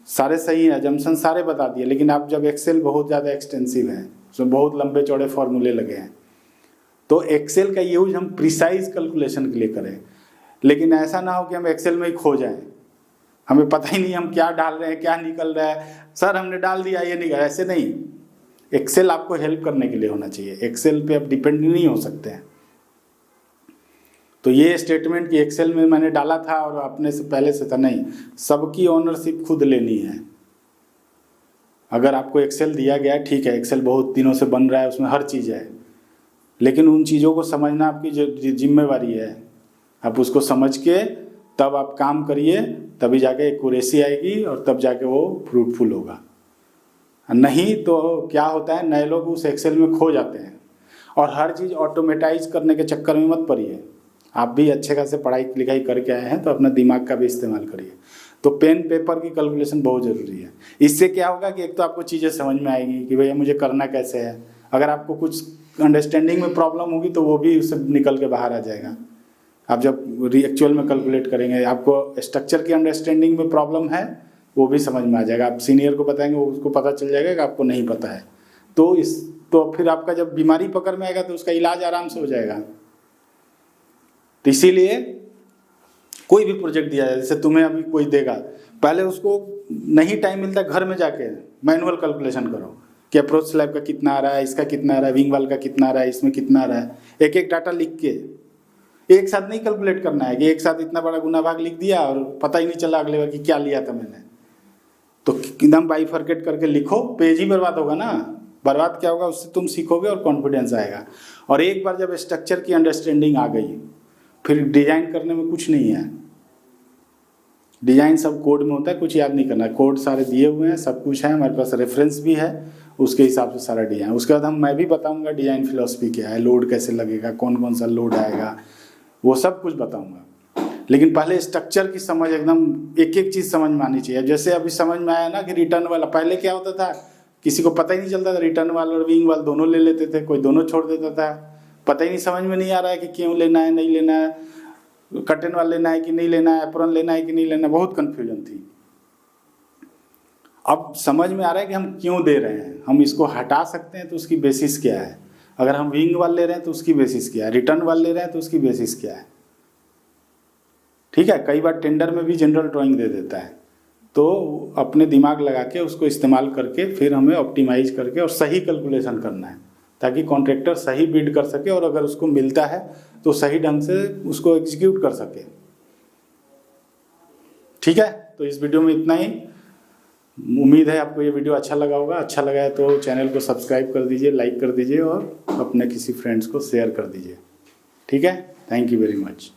सारे सही हैं, अजम्पशन सारे बता दिए, लेकिन आप जब एक्सेल बहुत ज़्यादा एक्सटेंसिव है, उसमें बहुत लंबे चौड़े फॉर्मूले लगे हैं, तो एक्सेल का यूज हम प्रिसाइज कैलकुलेशन के लिए करें। लेकिन ऐसा ना हो कि हम एक्सेल में ही खो जाएं, हमें पता ही नहीं हम क्या डाल रहे हैं, क्या निकल रहा है, सर हमने डाल दिया ये निकल। ऐसे नहीं, एक्सेल आपको हेल्प करने के लिए होना चाहिए। एक्सेल पे आप डिपेंड नहीं हो सकते हैं। तो ये स्टेटमेंट कि एक्सेल में मैंने डाला था और अपने से पहले से था, नहीं, सबकी ओनरशिप खुद लेनी है। अगर आपको एक्सेल दिया गया है, ठीक है, एक्सेल बहुत दिनों से बन रहा है, उसमें हर चीज़ है, लेकिन उन चीज़ों को समझना आपकी जिम्मेवारी है। आप उसको समझ के तब आप काम करिए, तभी जाके एक्यूरेसी आएगी और तब जाके वो फ्रूटफुल होगा। नहीं तो क्या होता है, नए लोग उस एक्सेल में खो जाते हैं और हर चीज़ ऑटोमेटाइज करने के चक्कर में मत पड़िए। आप भी अच्छे खासे पढ़ाई लिखाई करके आए हैं तो अपना दिमाग का भी इस्तेमाल करिए। तो पेन पेपर की कैलकुलेशन बहुत ज़रूरी है। इससे क्या होगा कि एक तो आपको चीज़ें समझ में आएगी कि भैया मुझे करना कैसे है। अगर आपको कुछ अंडरस्टैंडिंग में प्रॉब्लम होगी तो वो भी उससे निकल के बाहर आ जाएगा। आप जब एक्चुअल में कैलकुलेट करेंगे, आपको स्ट्रक्चर की अंडरस्टैंडिंग में प्रॉब्लम है वो भी समझ में आ जाएगा। आप सीनियर को बताएंगे, उसको पता चल जाएगा कि आपको नहीं पता है। तो फिर आपका जब बीमारी पकड़ में आएगा तो उसका इलाज आराम से हो जाएगा। तो इसीलिए कोई भी प्रोजेक्ट दिया जाए, जैसे तुम्हें अभी कोई देगा, पहले उसको नहीं टाइम मिलता घर में जाके मैनुअल कैलकुलेशन करो कि अप्रोच स्लैब का कितना आ रहा है, इसका कितना आ रहा है, विंग वाल का कितना आ रहा है, इसमें कितना आ रहा है। एक एक डाटा लिख के एक साथ नहीं कैलकुलेट करना है कि एक साथ इतना बड़ा गुना भाग लिख दिया और पता ही नहीं चला अगले बार कि क्या लिया था मैंने। तो एकदम बाइफरकेट करके लिखो, पेज ही बर्बाद होगा ना। बर्बाद क्या होगा, उससे तुम सीखोगे और कॉन्फिडेंस आएगा। और एक बार जब स्ट्रक्चर की अंडरस्टैंडिंग आ गई, फिर डिजाइन करने में कुछ नहीं है। डिजाइन सब कोड में होता है, कुछ याद नहीं करना। कोड सारे दिए हुए हैं, सब कुछ है, हमारे पास रेफरेंस भी है, उसके हिसाब से सारा डिजाइन। उसके बाद मैं भी बताऊंगा डिजाइन फिलॉसफी क्या है, लोड कैसे लगेगा, कौन कौन सा लोड आएगा, वो सब कुछ बताऊंगा। लेकिन पहले स्ट्रक्चर की समझ एकदम एक एक चीज़ समझ में आनी चाहिए। जैसे अभी समझ में आया ना कि रिटर्न वाला, पहले क्या होता था किसी को पता ही नहीं चलता था, रिटर्न वाल और विंग वाल दोनों ले लेते थे, कोई दोनों छोड़ देता था। पता ही नहीं, समझ में नहीं आ रहा है कि क्यों लेना है, नहीं लेना है, कर्टेन वाल लेना है कि नहीं लेना है, एप्रॉन लेना है कि नहीं लेना है, बहुत कन्फ्यूजन थी। अब समझ में आ रहा है कि हम क्यों दे रहे हैं, हम इसको हटा सकते हैं तो उसकी बेसिस क्या है। अगर हम विंग वाल ले रहे हैं तो उसकी बेसिस क्या है, रिटर्न वाल ले रहे हैं तो उसकी बेसिस क्या है। ठीक है, कई बार टेंडर में भी जनरल ड्राइंग दे देता है, तो अपने दिमाग लगा के उसको इस्तेमाल करके फिर हमें ऑप्टिमाइज करके और सही कैलकुलेशन करना है, ताकि कॉन्ट्रैक्टर सही बिड कर सके और अगर उसको मिलता है तो सही ढंग से उसको एग्जीक्यूट कर सके। ठीक है, तो इस वीडियो में इतना ही। उम्मीद है आपको ये वीडियो अच्छा लगा होगा। अच्छा लगा है तो चैनल को सब्सक्राइब कर दीजिए, लाइक कर दीजिए और अपने किसी फ्रेंड्स को शेयर कर दीजिए। ठीक है, थैंक यू वेरी मच।